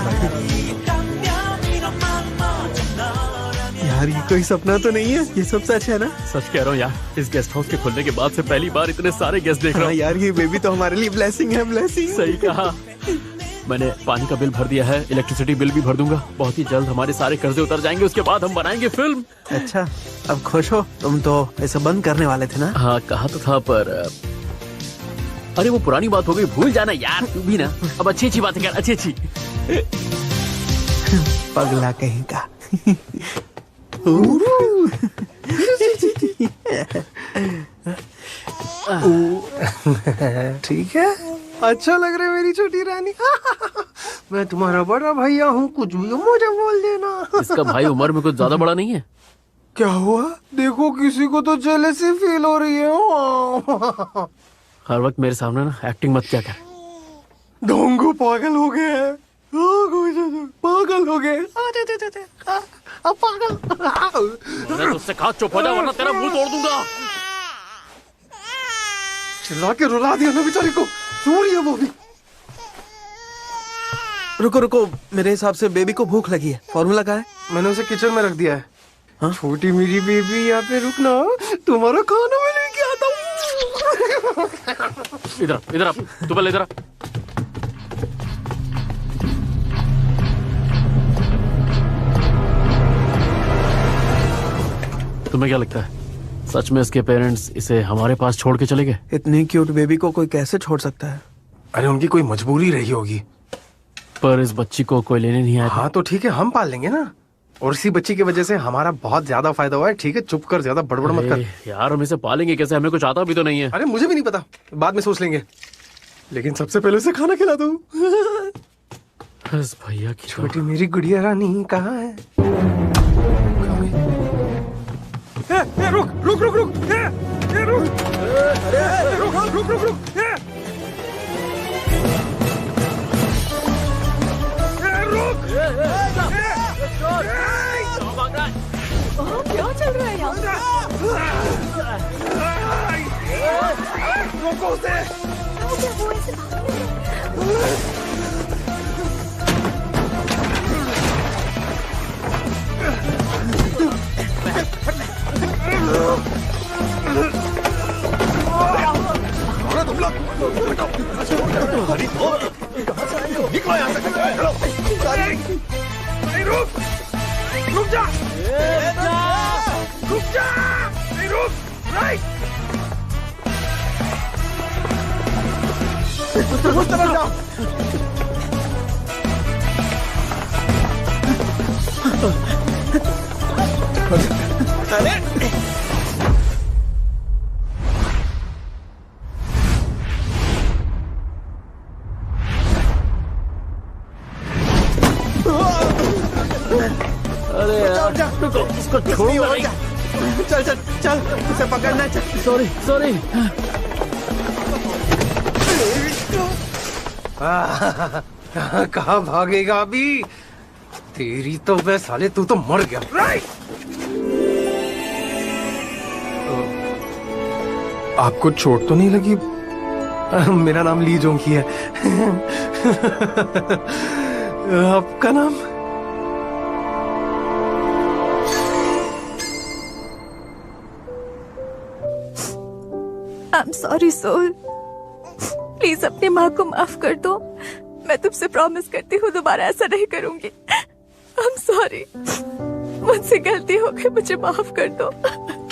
यहाँ यार ये कोई सपना तो नहीं है, ये सब सच है ना? सच कह रहा हूँ यार, इस गेस्ट हाउस के खुलने के बाद से पहली बार इतने सारे गेस्ट देख रहा हाँ हूँ। यार, ये बेबी तो हमारे लिए ब्लेसिंग है, ब्लेसिंग। सही कहा। मैंने पानी का बिल भर दिया है, इलेक्ट्रिसिटी बिल भी भर दूंगा। बहुत ही जल्द हमारे सारे कर्जे उतर जाएंगे, उसके बाद हम बनाएंगे फिल्म। अच्छा, अब खुश हो? तुम तो ऐसा बंद करने वाले थे ना? हाँ कहा तो था, पर अरे वो पुरानी बात हो गई, भूल जाना यार तू भी ना। अब अच्छी अच्छी बातें कर, अच्छी अच्छी। पगला कहीं का। ठीक है, अच्छा लग रहा है मेरी छोटी रानी। मैं तुम्हारा बड़ा भैया हूँ, कुछ भी हो मुझे बोल देना। इसका भाई उम्र में कुछ ज्यादा बड़ा नहीं है। क्या हुआ? देखो किसी को तो जेलसी फील हो रही है। हर वक्त मेरे सामने ना एक्टिंग मत क्या कर। ढोंगू पागल हो गए हैं, पागल हो गए, पागल। मैंने तुझसे कहा चुप हो जा, वरना तेरा मुंह तोड़ दूंगा। चिल्ला के रुला दिया ना बेचारी को, सो रही है वो भी। रुको रुको, मेरे हिसाब से बेबी को भूख लगी है। फॉर्मूला क्या है? मैंने उसे किचन में रख दिया है। हाँ? छोटी मेरी बेबी, यहाँ पे रुकना, तुम्हारा खाना मैं लेके आता हूँ। इधर इधर आप, तू पहले इधर आ। तुम्हें क्या लगता है, सच में इसके पेरेंट्स इसे हमारे पास छोड़ के चले गए? इतनी क्यूट बेबी को कोई कैसे छोड़ सकता है? अरे उनकी कोई मजबूरी रही होगी। पर इस बच्ची को कोई लेने नहीं आया। हाँ तो ठीक है, हम पाल लेंगे ना, और इसी बच्ची की वजह से हमारा बहुत ज्यादा फायदा हुआ है। ठीक है, चुप कर, ज्यादा बड़बड़ मत कर। यार हम इसे पालेंगे कैसे, हमें कुछ आता भी तो नहीं है। अरे मुझे भी नहीं पता, बाद में सोच लेंगे, लेकिन सबसे पहले उसे खाना खिला दो। बस भैया की छोटी मेरी गुड़िया रानी कहाँ है? रुक रुक रुक रुक, रुक, रुक रुक रुक रुक, क्या चल रहा है यहाँ? रोको उसे। तुम लोग निकलो यहाँ से। रुक, रुक जा, रुक जा, नहीं रुक, राइट, उस तरफ जाओ। अरे अरे यार रुको, इसको छोड़ूंगा नहीं। चल चल चल, उसे पकड़ना। चल, सॉरी सॉरी। कहाँ भागेगा अभी? तेरी तो वे साले, तू तो मर गया। राइट, आपको चोट तो नहीं लगी? मेरा नाम ली जोंकी है। आपका नाम? I'm sorry सोल, प्लीज अपनी माँ को माफ कर दो। मैं तुमसे प्रॉमिस करती हूँ दोबारा ऐसा नहीं करूंगी। I'm sorry, मुझसे गलती हो गई, मुझे माफ कर दो।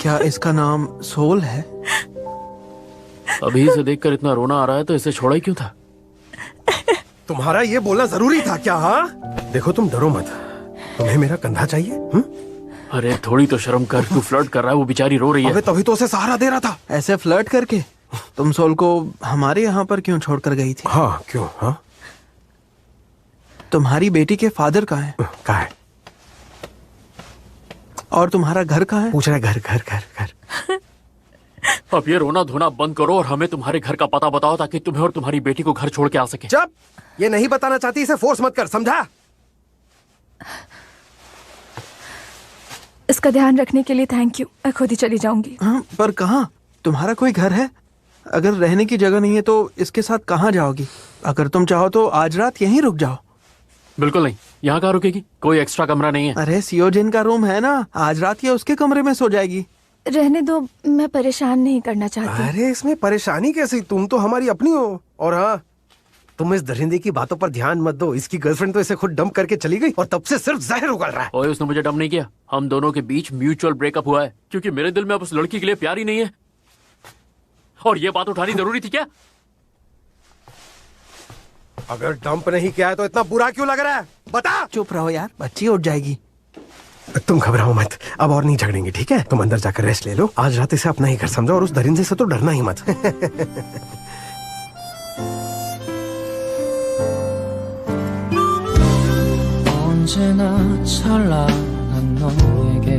क्या इसका नाम सोल है? अभी इसे देखकर इतना रोना आ रहा है तो इसे छोड़ा ही क्यों था? तुम्हारा ये बोलना जरूरी था क्या? हाँ देखो, तुम डरो मत, तुम्हें मेरा कंधा चाहिए। अरे थोड़ी तो शर्म कर, तू फ्लर्ट कर रहा है, वो बेचारी रो रही है। अबे तभी तो उसे सहारा दे रहा था। ऐसे फ्लर्ट करके तुम सोल को हमारे यहाँ पर क्यों छोड़कर गई थी? हाँ क्यों? हाँ तुम्हारी बेटी के फादर कहाँ हैं? कहाँ है? और तुम्हारा घर कहाँ है? पूछ रहा है, घर घर घर घर। अब ये रोना धोना बंद करो और हमें तुम्हारे घर का पता बताओ, ताकि तुम्हें और तुम्हारी बेटी को घर छोड़ के आ सके। जब ये नहीं बताना चाहती, इसे फोर्स मत कर, समझा? इसका ध्यान रखने के लिए थैंक यू, मैं खुद ही चली जाऊंगी। हाँ, पर कहाँ? तुम्हारा कोई घर है? अगर रहने की जगह नहीं है तो इसके साथ कहाँ जाओगी? अगर तुम चाहो तो आज रात यहीं रुक जाओ। बिल्कुल नहीं, यहाँ कहाँ रुकेगी? कोई एक्स्ट्रा कमरा नहीं है। अरे सियोजिन का रूम है ना, आज रात ये उसके कमरे में सो जाएगी। रहने दो, मैं परेशान नहीं करना चाहती। अरे इसमें परेशानी कैसी, तुम तो हमारी अपनी हो। और हाँ, तुम इस दरिंदे की बातों पर ध्यान मत दो। इसकी गर्लफ्रेंड तो इसे खुद डंप करके चली गई और तब से सिर्फ जहर उगल रहा है। ओए, उसने मुझे डम नहीं किया। हम दोनों के बीच म्यूचुअल ब्रेकअप हुआ है क्योंकि मेरे दिल में अब उस लड़की के लिए प्यार ही नहीं है। और ये बात उठानी जरूरी थी क्या? अगर डंप नहीं किया है तो इतना बुरा क्यों लग रहा है, बता। चुप रहो यार, बच्ची उठ जाएगी। तुम घबराओ मत, अब और नहीं झगड़ेंगे, ठीक है? तुम अंदर जाकर रेस्ट ले लो। आज रात इसे अपना ही घर समझो और उस दरिंदे से तो डरना ही मत। 언제나 찬란한 너에게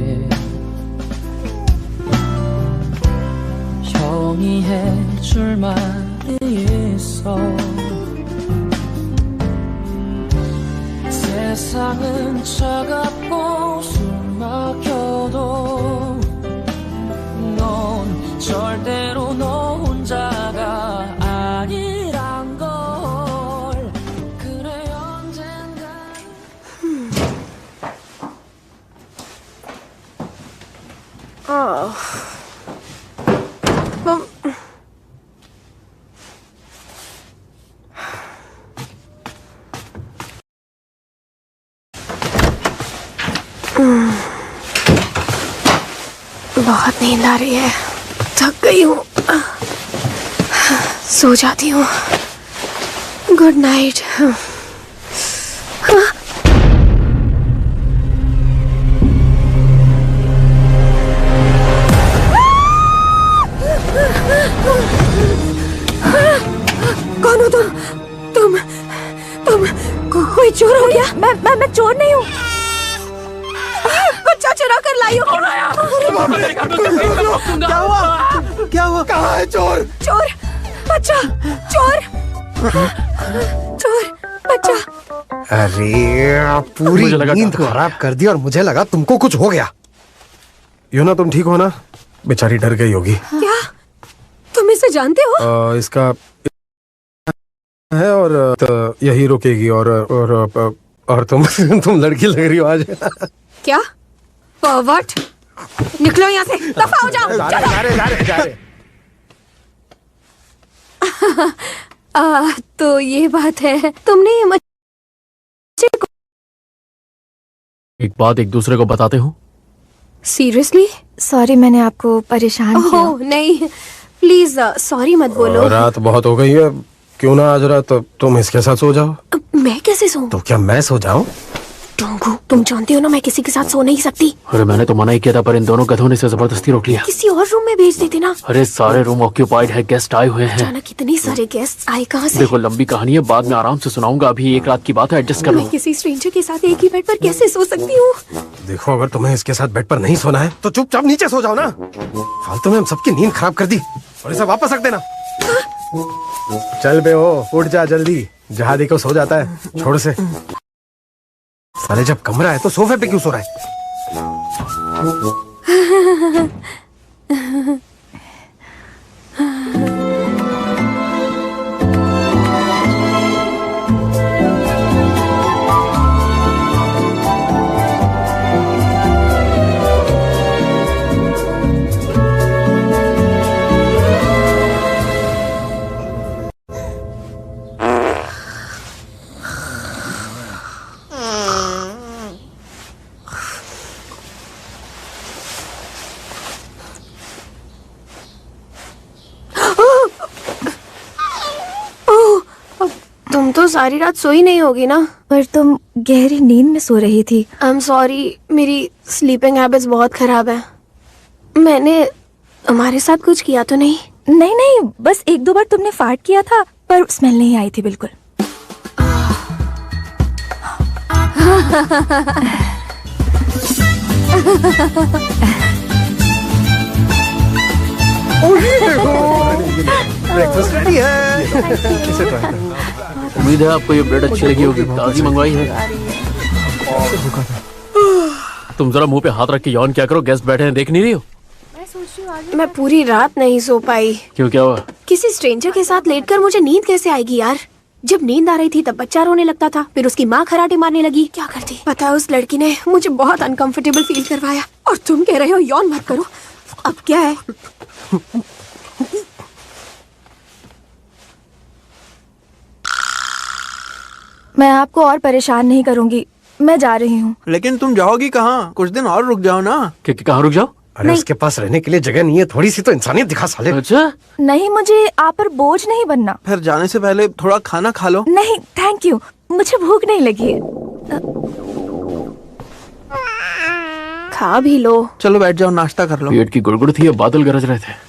형이 해줄 말이 있어. 세상은 차갑고 숨막혀도 넌 절대로 너 혼자가 아니란 걸. 그래 언젠가. बहुत नींद आ रही है, थक गई हूँ, सो जाती हूँ। Good night. कौन हो तुम? कोई चोर हो गया? मैं चोर नहीं हूँ। बच्चा चुरा कर लाई हूँ। क्या हुआ? क्या हुआ? कहाँ है चोर? चोर बच्चा, चोर बच्चा। अरे पूरी नींद खराब कर दी और मुझे लगा तुमको कुछ हो गया। यूना, तुम ठीक हो ना? बेचारी डर गई होगी। क्या तुम इसे जानते हो? इसका है और तो यही रुकेगी और तुम लड़की लग रही हो आज। क्या परवर्ट, निकलो यहाँ से, दफा हो जाओ। जा रहे। तो ये बात है, तुमने मुझे एक बात एक दूसरे को बताते हो? सीरियसली? सॉरी, मैंने आपको परेशान किया। ओह नहीं, प्लीज सॉरी मत बोलो। रात बहुत हो गई है, क्यों ना आज रात तुम इसके साथ सो जाओ। मैं कैसे सोऊं? तो क्या मैं सो जाऊं? टोंगू, तुम जानते हो ना मैं किसी के साथ सो नहीं सकती। अरे मैंने तो मना ही किया था, पर इन दोनों गधों ने इसे जबरदस्ती रोक लिया। किसी और रूम में भेज देते ना। अरे सारे रूम ऑक्यूपाइड है, गेस्ट आए हुए हैं। अचानक कितने सारे गेस्ट आए कहाँ से? देखो, लंबी कहानी है, बाद में आराम से सुनाऊंगा। अभी एक रात की बात है, एडजस्ट कर लो। मैं किसी स्ट्रेंजर के साथ एक ही बेड पर कैसे सो सकती हूँ? देखो, अगर तुम्हें इसके साथ बेड पर नहीं सोना है तो चुपचाप नीचे सो जाओ ना। फालतू में हम सबकी नींद खराब कर दी और इसे वापस रख देना। चल बे, उठ जा जल्दी। जहादी को सो जाता है, छोड़ से। साले जब कमरा है तो सोफे पे क्यों सो रहा है? तुम तो सारी रात सोई नहीं होगी ना? पर तुम गहरी नींद में सो रही थी। आई एम सॉरी, मेरी स्लीपिंग हैबिट्स बहुत खराब है। मैंने तुम्हारे साथ कुछ किया तो नहीं? नहीं, बस एक दो बार तुमने फार्ट किया था, पर स्मेल नहीं आई थी बिल्कुल। ब्रेकफास्ट रेडी है। इसे ट्राई कर। उम्मीद है आपको ये ब्रेड अच्छी लगी होगी, ताजी मंगवाई है। तुम जरा मुंह पे हाथ रख के यौन क्या करो, गेस्ट बैठे हैं, देख नहीं रही हो? मैं पूरी रात नहीं सो पाई। क्यों, क्या हुआ? किसी स्ट्रेंजर के साथ लेटकर मुझे नींद कैसे आएगी यार? जब नींद आ रही थी तब बच्चा रोने लगता था, फिर उसकी माँ खराटे मारने लगी। क्या करती? पता है उस लड़की ने मुझे बहुत अनकंफर्टेबल फील करवाया, और तुम कह रहे हो यौन मत करो। अब क्या है? मैं आपको और परेशान नहीं करूंगी, मैं जा रही हूँ। लेकिन तुम जाओगी कहाँ? कुछ दिन और रुक जाओ ना। कहाँ रुक जाओ? अरे उसके पास रहने के लिए जगह नहीं है, थोड़ी सी तो इंसानियत दिखा साले। अच्छा नहीं, मुझे आप पर बोझ नहीं बनना। फिर जाने से पहले थोड़ा खाना खा लो। नहीं थैंक यू, मुझे भूख नहीं लगी है। खा भी लो। चलो बैठ जाओ, नाश्ता कर लो। पेट की गुड़गुड़ थी, अब बादल गरज रहे थे।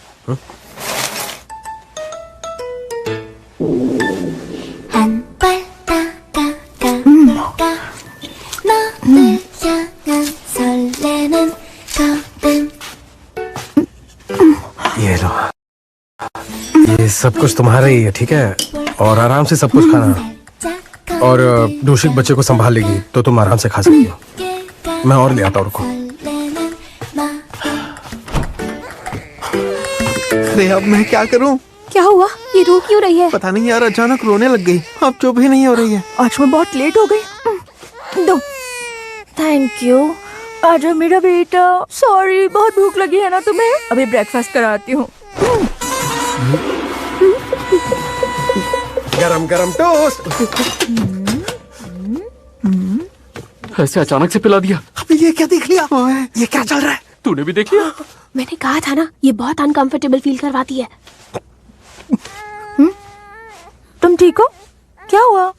ये लो, ये सब कुछ तुम्हारा ही है, ठीक है? और आराम से सब कुछ खाना। और दूषित बच्चे को संभाल लेगी तो तुम आराम से खा सकती हो। मैं और ले आता हूँ, रुको। अरे अब मैं क्या करूं? क्या हुआ? ये रो क्यों रही है? पता नहीं यार, अचानक रोने लग गई। अब चुप ही नहीं हो रही है। आज मैं बहुत लेट हो गई। दो। Thank you. आजा मेरा बेटा। सॉरी, बहुत भूख लगी है ना तुम्हें? अभी ब्रेकफास्ट कराती हूँ। गरम गरम टोस्ट। ऐसे अचानक से पिला दिया। अबे ये क्या देख लिया? ये क्या चल रहा है? तूने भी देख लिया? मैंने कहा था ना, ये बहुत अनकंफर्टेबल फील करवाती है। तुम ठीक हो? क्या हुआ?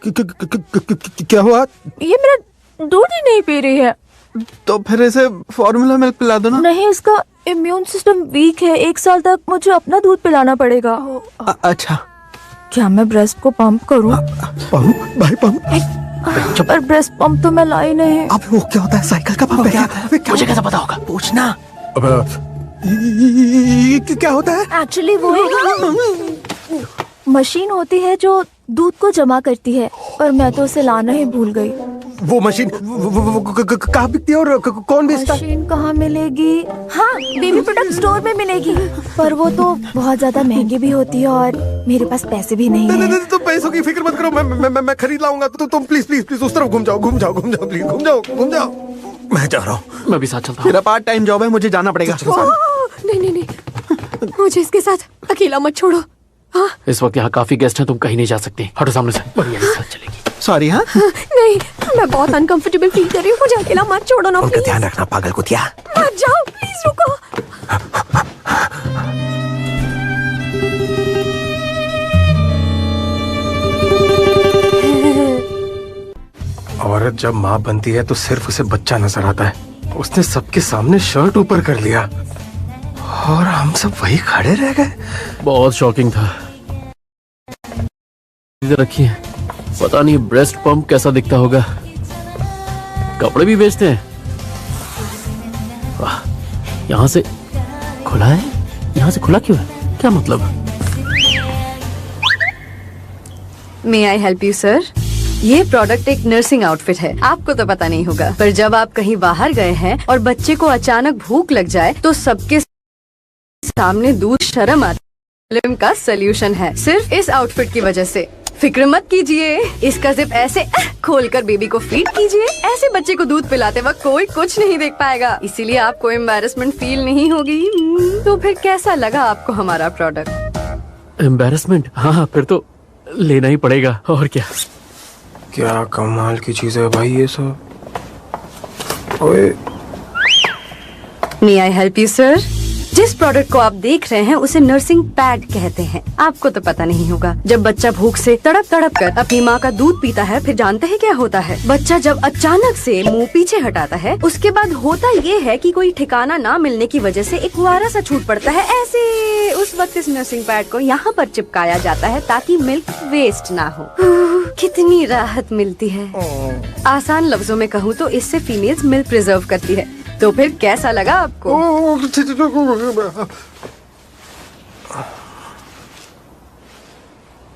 क्या हुआ? ये मेरा दूध ही नहीं पी रही है। तो फिर इसे फॉर्मूला मिल्क पिला दो ना। नहीं, इसका इम्यून सिस्टम वीक है, 1 साल तक मुझे अपना दूध पिलाना पड़ेगा। अच्छा, क्या मैं ब्रेस्ट को पंप करूं? पंप? भाई पंप? पर ब्रेस्ट पंप तो मैं लाई नहीं। अब वो क्या होता है? साइकिल का पंप क्या होता है? मुझे कैसे पता होगा? पूछना। क्या होता है? एक्चुअली वो एक मशीन होती है जो दूध को जमा करती है, पर मैं तो उसे लाना ही भूल गई। वो मशीन कहाँ बिकती है और कौन बेचता है? मशीन कहाँ मिलेगी? हाँ, बेबी प्रोडक्ट स्टोर में मिलेगी, पर वो तो बहुत ज्यादा महंगी भी होती है और मेरे पास पैसे भी नहीं है। नहीं, तुम पैसों की फिक्र मत करो, मैं खरीद लाऊंगा। तो तुम प्लीज प्लीज प्लीज उस तरफ घूम जाओ प्लीज, घूम जाओ। मैं जा रहा हूँ। मैं भी साथ चलता हूँ। मेरा पार्ट टाइम जॉब है, मुझे जाना पड़ेगा। नहीं, मुझे इसके साथ अकेला मत छोड़ो। इस वक्त यहाँ काफी गेस्ट हैं, तुम कहीं नहीं जा सकते। हटो सामने से। बढ़िया साथ चलेगी। सॉरी। हाँ नहीं, मैं बहुत अनकंफर्टेबल फील कर रही हूँ, मुझे अकेला मत छोड़ो ना उनका प्लीज। ध्यान रखना, पागल कुतिया। मत जाओ प्लीज, रुको। औरत जब माँ बनती है तो सिर्फ उसे बच्चा नजर आता है। उसने सबके सामने शर्ट ऊपर कर लिया और हम सब वही खड़े रह गए। बहुत शॉकिंग था। इधर रखिए। पता नहीं ब्रेस्ट पंप कैसा दिखता होगा। कपड़े भी बेचते हैं। वाह, यहाँ से खुला है। यहाँ से खुला क्यों है? क्या मतलब? मे आई हेल्प यू सर? ये प्रोडक्ट एक नर्सिंग आउटफिट है। आपको तो पता नहीं होगा, पर जब आप कहीं बाहर गए हैं और बच्चे को अचानक भूख लग जाए तो सबके सामने दूध शर्म आती है। प्रॉब्लम का सलूशन है सिर्फ इस आउटफिट की वजह से। फिक्र मत कीजिए, इसका जिप ऐसे खोलकर बेबी को फीड कीजिए। ऐसे बच्चे को दूध पिलाते वक्त कोई कुछ नहीं देख पाएगा, इसीलिए आपको एम्बैरेसमेंट फील नहीं होगी। तो फिर कैसा लगा आपको हमारा प्रोडक्ट? एम्बैरेसमेंट? हाँ, फिर तो लेना ही पड़ेगा। और क्या कमाल की चीज है भाई ये सब। ओए, मे आई हेल्प यू सर? जिस प्रोडक्ट को आप देख रहे हैं उसे नर्सिंग पैड कहते हैं। आपको तो पता नहीं होगा, जब बच्चा भूख से तड़प तड़प कर अपनी माँ का दूध पीता है, फिर जानते हैं क्या होता है? बच्चा जब अचानक से मुंह पीछे हटाता है, उसके बाद होता ये है कि कोई ठिकाना ना मिलने की वजह से एक फुहारा सा छूट पड़ता है ऐसे। उस वक्त इस नर्सिंग पैड को यहाँ पर चिपकाया जाता है ताकि मिल्क वेस्ट ना हो। कितनी राहत मिलती है। आसान लफ्जों में कहूँ तो इससे फीमेल्स मिल्क प्रिजर्व करती है। तो फिर कैसा लगा आपको?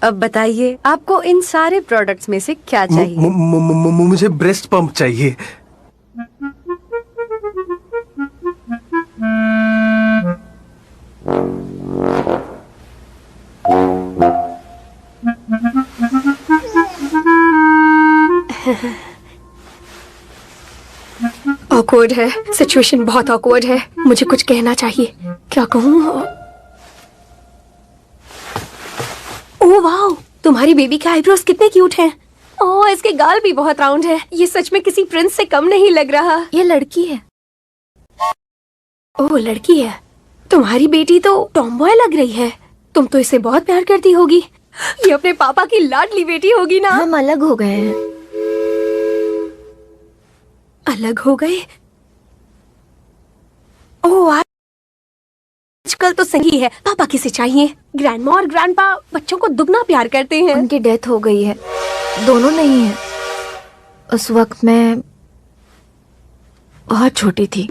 अब बताइए, आपको इन सारे प्रोडक्ट्स में से क्या चाहिए? मुझे ब्रेस्ट पंप चाहिए। ऑकवर्ड है, सिचुएशन बहुत ऑकवर्ड है। मुझे कुछ कहना चाहिए, क्या कहूँ? ओह वाओ, तुम्हारी बेबी के आईब्रोज कितने क्यूट हैं। ओह, इसके गाल भी बहुत राउंड है। ये सच में किसी प्रिंस से कम नहीं लग रहा। ये लड़की है। ओह, लड़की है। तुम्हारी बेटी तो टॉमबॉय लग रही है। तुम तो इसे बहुत प्यार करती होगी। ये अपने पापा की लाडली बेटी होगी ना? हम अलग हो गए हैं। अलग हो गए? ओह, आजकल तो सही है। पापा किसे चाहिए? ग्रैंडमा और ग्रैंडपा बच्चों को दुगना प्यार करते हैं। उनकी डेथ हो गई है। दोनों नहीं है। उस वक्त मैं बहुत छोटी थी।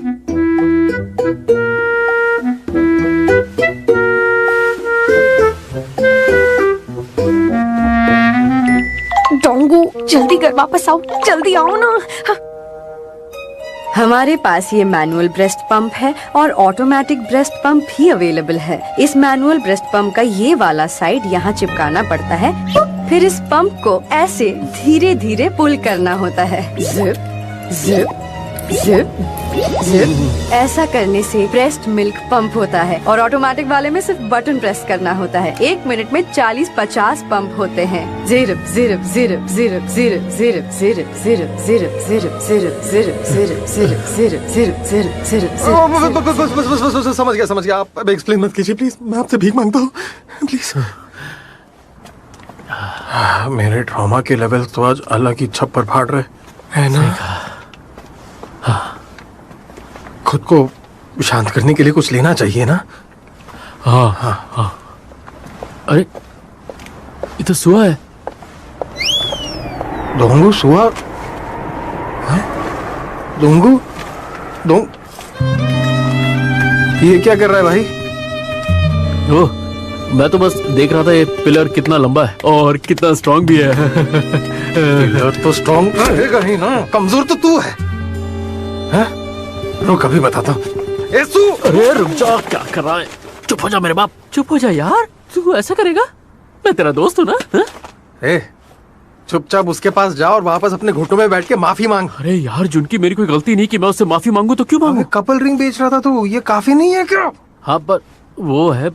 डोंगू, जल्दी कर, वापस आओ, जल्दी आओ ना। हमारे पास ये मैनुअल ब्रेस्ट पंप है और ऑटोमेटिक ब्रेस्ट पंप भी अवेलेबल है। इस मैनुअल ब्रेस्ट पंप का ये वाला साइड यहाँ चिपकाना पड़ता है, फिर इस पंप को ऐसे धीरे धीरे पुल करना होता है। Zip zip zip zip. ऐसा करने से ब्रेस्ट मिल्क पंप होता है और ऑटोमेटिक वाले में सिर्फ बटन प्रेस करना होता है। 1 मिनट में 40-50 पंप होते हैं। जिरप जिरप जिरप जिरप जिरप जिरप जिरप जिरप जिरप जिरप जिरप जिरप जिरप जिरप जिरप जिरप जिरप जिरप। बस समझ गया। आप एक्सप्लेन मत कीजिए प्लीज। मैं आपसे भीख मांगता हूँ प्लीज। मेरे ट्रॉमा के लेवल तो आज अलग ही छप्पर फाड़ रहे है ना। खुद को शांत करने के लिए कुछ लेना चाहिए ना। हाँ। अरे ये तो सुआ है। डोंगू सुआ? डोंगू डोंग ये क्या कर रहा है भाई? ओह, मैं तो बस देख रहा था ये पिलर कितना लंबा है और कितना स्ट्रांग भी है। पिलर तो स्ट्रांग रहेगा ही ना, कमजोर तो तू है। रुक अभी बताता हूँ। अरे रुक जा, क्या कर रहा है? चुप हो जा मेरे बाप, चुप हो जा यार। तू ऐसा करेगा? मैं तेरा दोस्त हूँ ना। चुपचाप उसके पास जा और वापस अपने घुटनों में बैठ के माफी मांग। अरे यार, जिनकी मेरी कोई गलती नहीं कि मैं उससे माफी मांगू तो क्यों मांगू? कपल रिंग बेच रहा था तो ये काफी नहीं है क्या? हाँ पर वो है,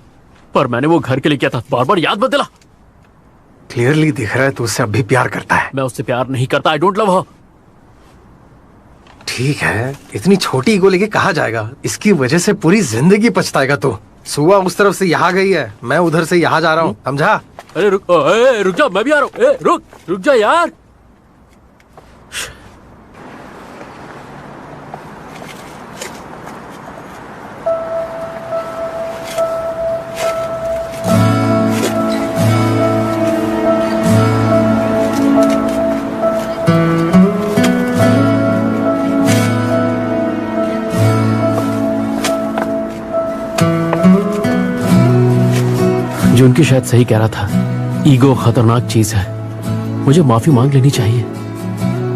पर मैंने वो घर के लिए किया था। बार बार याद मत दिला। क्लियरली दिख रहा है तू उससे अब भी प्यार करता है। मैं उससे प्यार नहीं करता। आई डोंट लव हर। ठीक है, इतनी छोटी ईगो लेके कहा जाएगा। इसकी वजह से पूरी जिंदगी पछताएगा तू। सुआ उस तरफ से यहाँ गई है, मैं उधर से यहाँ जा रहा हूँ, समझा? अरे रुक जा, मैं भी आ रहा हूँ। रुक जा यार। जो उनकी शायद सही कह रहा था। ईगो खतरनाक चीज है। मुझे माफी मांग लेनी चाहिए।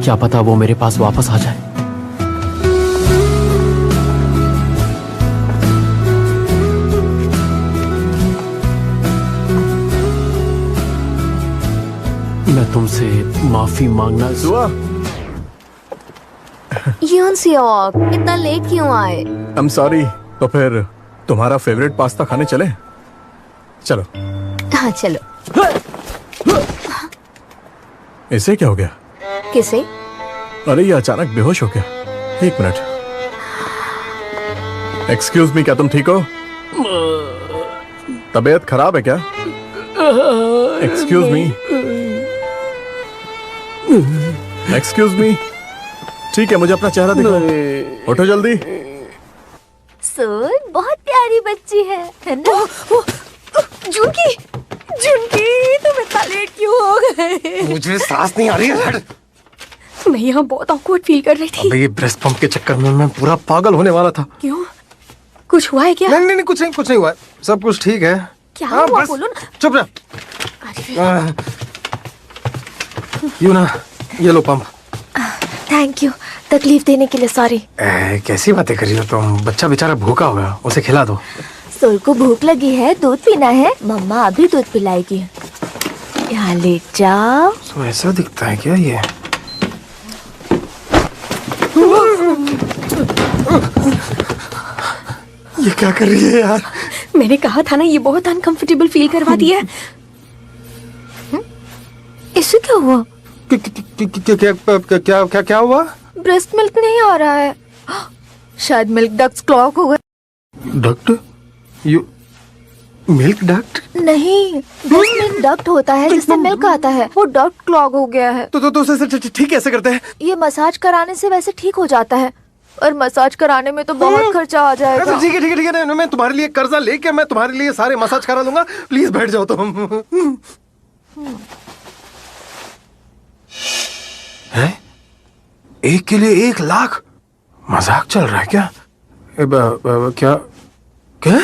क्या पता वो मेरे पास वापस आ जाए। मैं तुमसे माफी मांगना। सुआ, यून सियोक, इतना लेट क्यों आए? I am sorry. तो फिर तुम्हारा फेवरेट पास्ता खाने चले? चलो। हाँ चलो। इसे क्या हो गया? किसे? अरे ये अचानक बेहोश हो गया। 1 मिनट। एक्सक्यूज मी, क्या तुम ठीक हो? तबीयत खराब है क्या? Excuse me. Excuse me. ठीक है, मुझे अपना चेहरा दिखाओ। उठो जल्दी। सोल बहुत प्यारी बच्ची है ना? जुनकी, तुम इतना लेट क्यों हो गए? मुझे सांस नहीं आ रही है। मैं यहाँ बहुत ऑकवर्ड फील कर रही थी। अबे ये ब्रेस्ट पंप के चक्कर में मैं पूरा पागल होने वाला था। क्यों? कुछ हुआ है क्या? नहीं, कुछ नहीं हुआ है। सब कुछ ठीक है। क्या हुआ? बोलो ना। चुप रह। यू ना, ये लो पंप। थैंक यू, तकलीफ देने के लिए सॉरी। कैसी बातें कर रही हो तुम? बच्चा बेचारा भूखा होगा, उसे खिला दो। सोल को भूख लगी है, दूध पीना है। मम्मा अभी दूध पिलाएगी। यहाँ लेट जाओ। तो ऐसा दिखता है क्या ये? ये क्या कर रही है यार? मैंने कहा था ना, ये बहुत अनकंफर्टेबल फील करवा दिया है। इससे क्या हुआ? क्या हुआ? ब्रेस्ट मिल्क नहीं आ रहा है। शायद मिल्क डक्ट्स क्लॉग हो गए। डक्ट? You milk duct? नहीं, ब्रेस्ट मिल्क डक्ट होता है जिससे मिल्क आता है, वो डक्ट क्लॉग हो गया है। तो उसे ठीक कैसे करते हैं? ये मसाज कराने से वैसे ठीक हो जाता है, और मसाज कराने में तो बहुत खर्चा आ जाएगा। ठीक है, मैं तुम्हारे लिए कर्जा लेके मैं तुम्हारे लिए सारे मसाज करा दूंगा। प्लीज बैठ जाओ तुम। है? एक के लिए 1 लाख? मजाक चल रहा है क्या? क्या क्या?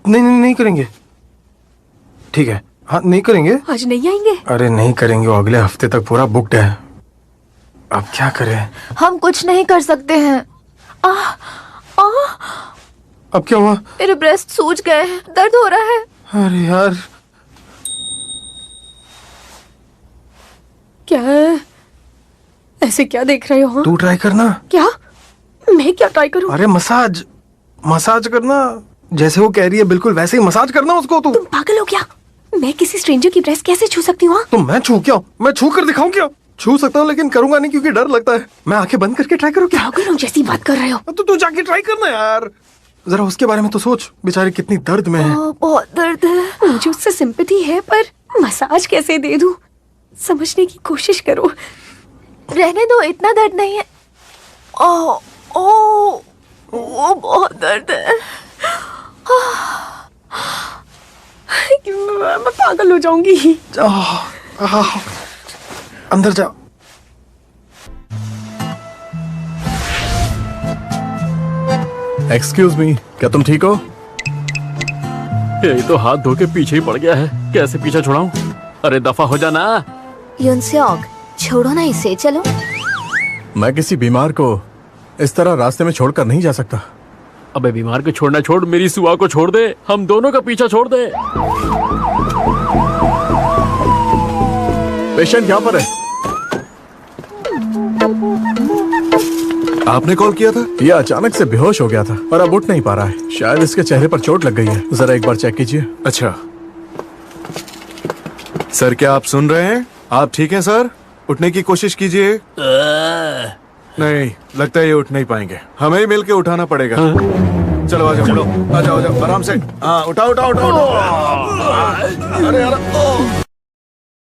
नहीं करेंगे। ठीक है, हाँ नहीं करेंगे। आज नहीं आएंगे? अरे नहीं करेंगे, वो अगले हफ्ते तक पूरा बुक्ड है। अब क्या करें? हम कुछ नहीं कर सकते हैं। अब क्या हुआ? मेरे ब्रेस्ट सूज गए हैं, दर्द हो रहा है। अरे यार, क्या है? ऐसे क्या देख रहे हो? तू ट्राई करना। क्या? मैं क्या ट्राई करूं? अरे मसाज करना, जैसे वो कह रही है बिल्कुल वैसे ही मसाज करना उसको। तुम पागल हो क्या? मैं किसी स्ट्रेंजर की ब्रेस्ट कैसे छू सकती हूँ? तो मैं छू क्या? मैं छू कर दिखाऊं क्या? छू सकता हूँ लेकिन करूंगा नहीं क्योंकि डर लगता है। मैं आंखें बंद करके ट्राई करूँ क्या? पागल जैसी बात कर रहे हो। तो तू जाके ट्राई करना यार, जरा उसके बारे में तो सोच, बेचारी कितनी दर्द में है। बहुत दर्द है। मुझे उससे सिंपैथी है, पर मसाज कैसे दे दूं? समझने की कोशिश करो। रहने दो, इतना दर्द नहीं है। वो बहुत दर्द है। मैं पागल हो जाऊंगी। अंदर जाओ। एक्सक्यूज मी, क्या तुम ठीक हो? यही तो हाथ धो के पीछे ही पड़ गया है, कैसे पीछा छुड़ाऊं? अरे दफा हो जाना। युनसेओक, छोड़ो ना इसे, चलो। मैं किसी बीमार को इस तरह रास्ते में छोड़कर नहीं जा सकता। अबे बीमार को छोड़ना छोड़, मेरी सुआ को छोड़ दे, हम दोनों का पीछा छोड़ दे। पेशेंट यहाँ पर है। आपने कॉल किया था? यह अचानक से बेहोश हो गया था और अब उठ नहीं पा रहा है। शायद इसके चेहरे पर चोट लग गई है, जरा एक बार चेक कीजिए। अच्छा सर, क्या आप सुन रहे हैं? आप ठीक हैं सर? उठने की कोशिश कीजिए। नहीं, लगता है ये उठ नहीं पाएंगे, हमें ही मिलके उठाना पड़ेगा। चलो आ जाओ, आ जाओ आराम से। हाँ उठाओ। अरे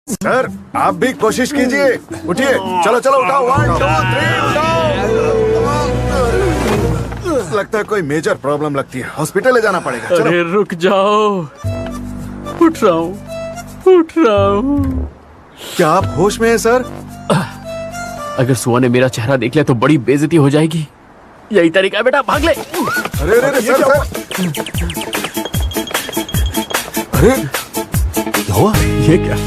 सर आप भी कोशिश कीजिए, उठिए। चलो उठाओ। 1 2 3 उठाओ। लगता है कोई मेजर प्रॉब्लम लगती है, हॉस्पिटल ले जाना पड़ेगा। चलो। अरे रुक जाओ, उठ रहा हूँ। क्या आप होश में हैं सर? अगर सुआ ने मेरा चेहरा देख लिया तो बड़ी बेइज्जती हो जाएगी। यही तरीका है बेटा, भाग ले। अरे सर। अरे क्या हुआ? ये क्या?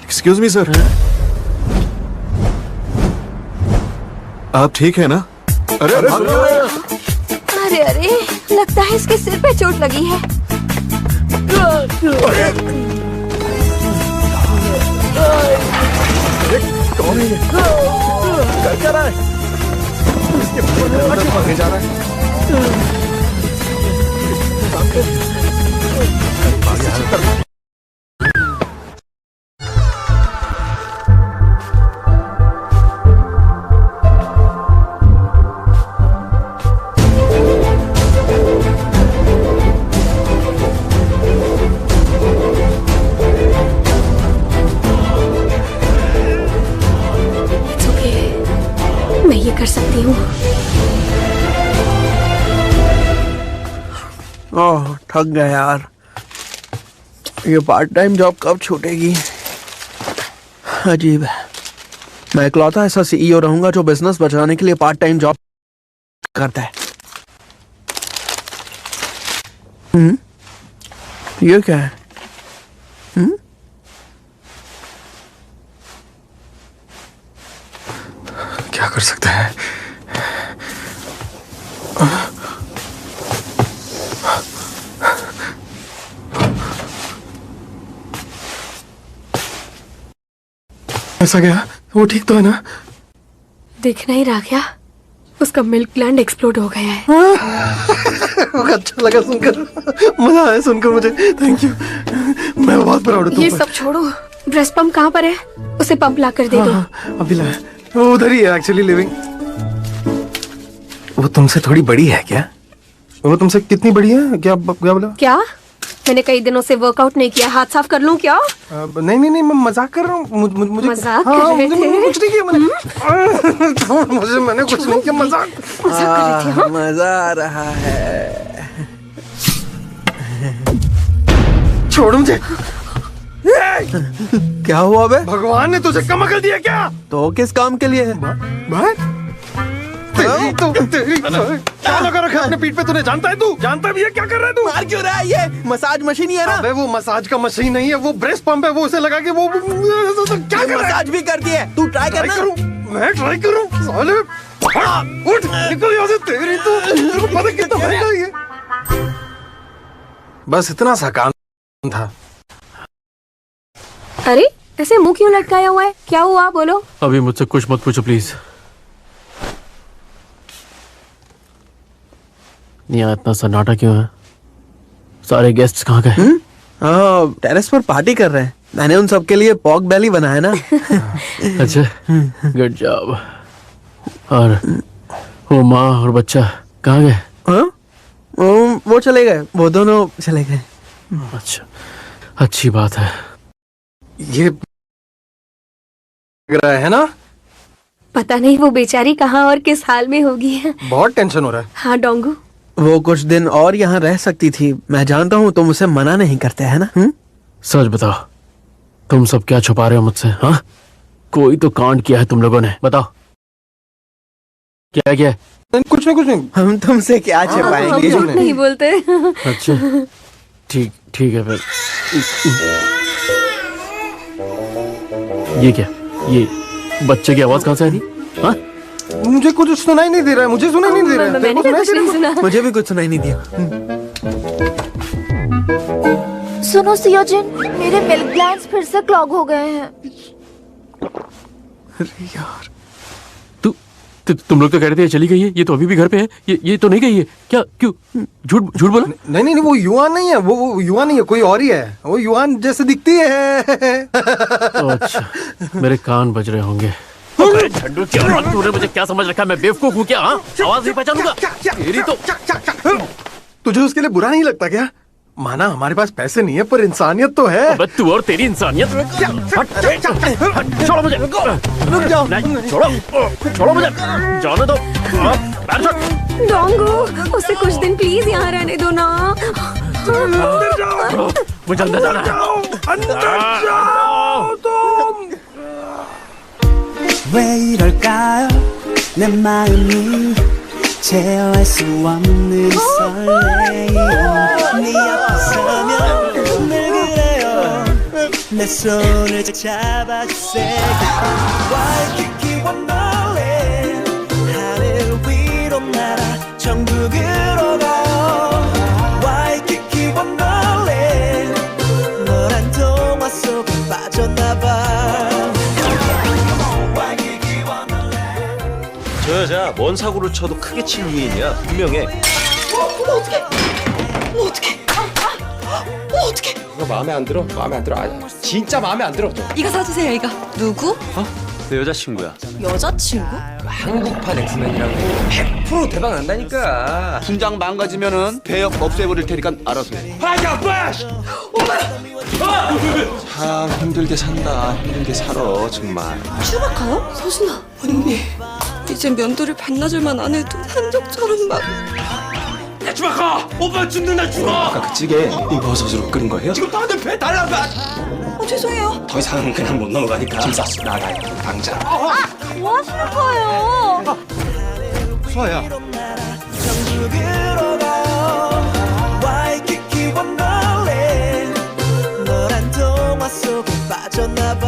एक्सक्यूज मी सर, आप ठीक है ना? अरे लगता है इसके सिर पे चोट लगी है। कौन है ये? कर क्या रहा है? इसके भागे जा रहा है। मैं ये कर सकती हूँ। ओह थक गया यार, ये पार्ट टाइम जॉब कब छूटेगी? अजीब है, मैं इकलौता ऐसा सीईओ रहूंगा जो बिजनेस बचाने के लिए पार्ट टाइम जॉब करता है। ये क्या है? ऐसा क्या? वो ठीक तो है ना? दिख नहीं रहा क्या? उसका मिल्क ग्लैंड एक्सप्लोड हो गया है। अच्छा लगा सुनकर, मजा आया सुनकर मुझे। थैंक यू, मैं बहुत प्राउड हूँ। ये सब छोड़ो, ब्रेस्ट पंप कहाँ पर है? उसे पंप ला कर दे दो। अभी लाया, वो उधर ही है एक्चुअली लिविंग। वो तुमसे थोड़ी बड़ी है क्या? वो तुमसे कितनी बड़ी है? क्या बोला? क्या? मैंने कई दिनों से वर्कआउट नहीं किया, हाथ साफ कर लूं क्या? नहीं नहीं नहीं, मैं मजाक कर रहा हूँ। मुझे मजाक कर रहे थे? कुछ नहीं किया मैंने। मैंने कुछ नहीं किया, मजाक कर रहे थे। हाँ? मजा आ रहा है। छोड़ मुझे। क्या हुआ बे? भगवान ने तुझे कम अकल दिया क्या? तो किस काम के लिए है? तेरी क्या लगा रखा है अपने पीठ पे? तूने जानता है? तू जानता भी है क्या कर रहा है तू? मार क्यों रहा है? ये मसाज मशीन ही है ना? अबे वो मसाज का मशीन नहीं है, वो ब्रेस्ट पंप है। वो उसे लगा कि वो क्या कर रहा है? मसाज भी करती है। तू ट्राई करना। मैं ट्राई करूं? साले उठ, निकल यहाँ से। तेरी तो तेरे को पता कितना महंगा है ये। बस इतना सा काम था। अरे ऐसे मुंह क्यों लटकाया हुआ है? क्या हुआ बोलो? अभी मुझसे कुछ मत पूछो प्लीज। यहाँ इतना सन्नाटा क्यों है? सारे गेस्ट्स कहाँ गए? हाँ, टेरेस पर पार्टी कर रहे हैं। मैंने उन सबके लिए पॉक बेली बनाया ना। अच्छा, गुड जॉब। और वो माँ और बच्चा कहाँ गए? हाँ? वो चले गए, वो दोनों चले गए। अच्छा, अच्छी बात है। ये लग रहा है ना? पता नहीं वो बेचारी कहाँ और किस हाल में होगी। बहुत टेंशन हो रहा है। हाँ डोंगू, वो कुछ दिन और यहाँ रह सकती थी। मैं जानता हूँ तुम उसे मना नहीं करते है ना? सच बताओ, तुम सब क्या छुपा रहे हो मुझसे? हाँ, कोई तो कांड किया है तुम लोगों ने, बताओ क्या किया है? कुछ नहीं। हम तुमसे क्या छिपाएंगे? झूठ नहीं बोलते। अच्छा, ठीक है फिर। ये क्या? ये बच्चे की आवाज कहाँ से आ रही? हाँ? मुझे कुछ सुनाई नहीं दे रहा है। मुझे सुनाई नहीं दे रहा है। मैंने कुछ नहीं सुना। मुझे भी कुछ सुनाई नहीं दिया। सुनो सियोजिन, मेरे मिल्क ग्लैंड्स फिर से क्लॉग हो गए हैं। अरे यार, तुम लोग तो कह रहे थे चली गई है, ये तो अभी भी घर पे है। ये तो नहीं गई है क्या? क्यों झूठ बोला? नहीं, वो युआन नहीं है। वो युआन नहीं है, कोई और ही है। वो युआन जैसे दिखती है। अच्छा, मेरे कान बज रहे होंगे। झंडू, तूने मुझे क्या समझ रखा है? मैं बेवकूफ हूँ क्या? हाँ? आवाज नहीं पहचानूंगा तेरी तो। तुझे उसके लिए बुरा नहीं लगता क्या? माना हमारे पास पैसे नहीं है, पर इंसानियत तो है। अबे तू और तेरी इंसानियत। छोड़ो मुझे, रुक जाओ। छोड़ो मुझे, जाने दो। डोंगू, उसे कुछ दिन प्लीज यहाँ रहने दो ना। मुझे अंदर जाना है। 왜 이럴까요? 내 마음이 제어할 수 없는 설레임. 네 앞에 서면 늘 그래요. 내 손을 잡아주세요. 와이키키 원더랜드 하늘 위로 날아 천국으로 가요. 와이키키 원더랜드 너란 동화 속에 빠졌나봐. 저 여자 뭔 사고를 쳐도 크게 친 유인이야. 분명해. 어떻게? 이거 마음에 안 들어? 마음에 안 들어. 진짜 마음에 안 들어. 이거 사주세요, 이거. 누구? 내 여자친구야. 여자친구? 한국판 엑스맨이라고 100% 대박 난다니까. 분장 망가지면은 배역 없애버릴 테니까 알아서 해. 참 힘들게 산다. 힘들게 살아 정말. 추박하요? 서준아, 언니. 이제 면도를 반나절만 안 해도 한적처럼 막. 야 주박아! 오빠 죽는다 죽어! 아까 그 찌개 이 버섯으로 끓인 거예요? 지금 다들 배 달라가! 죄송해요. 더 이상은 그냥 못 넘어가니까 김 쌌어. 나가요 당장. 뭐 하시는 거예요? 수아야. 천국으로 가요. 와이키키 원더랜드 너란 동화 속에 빠졌나봐.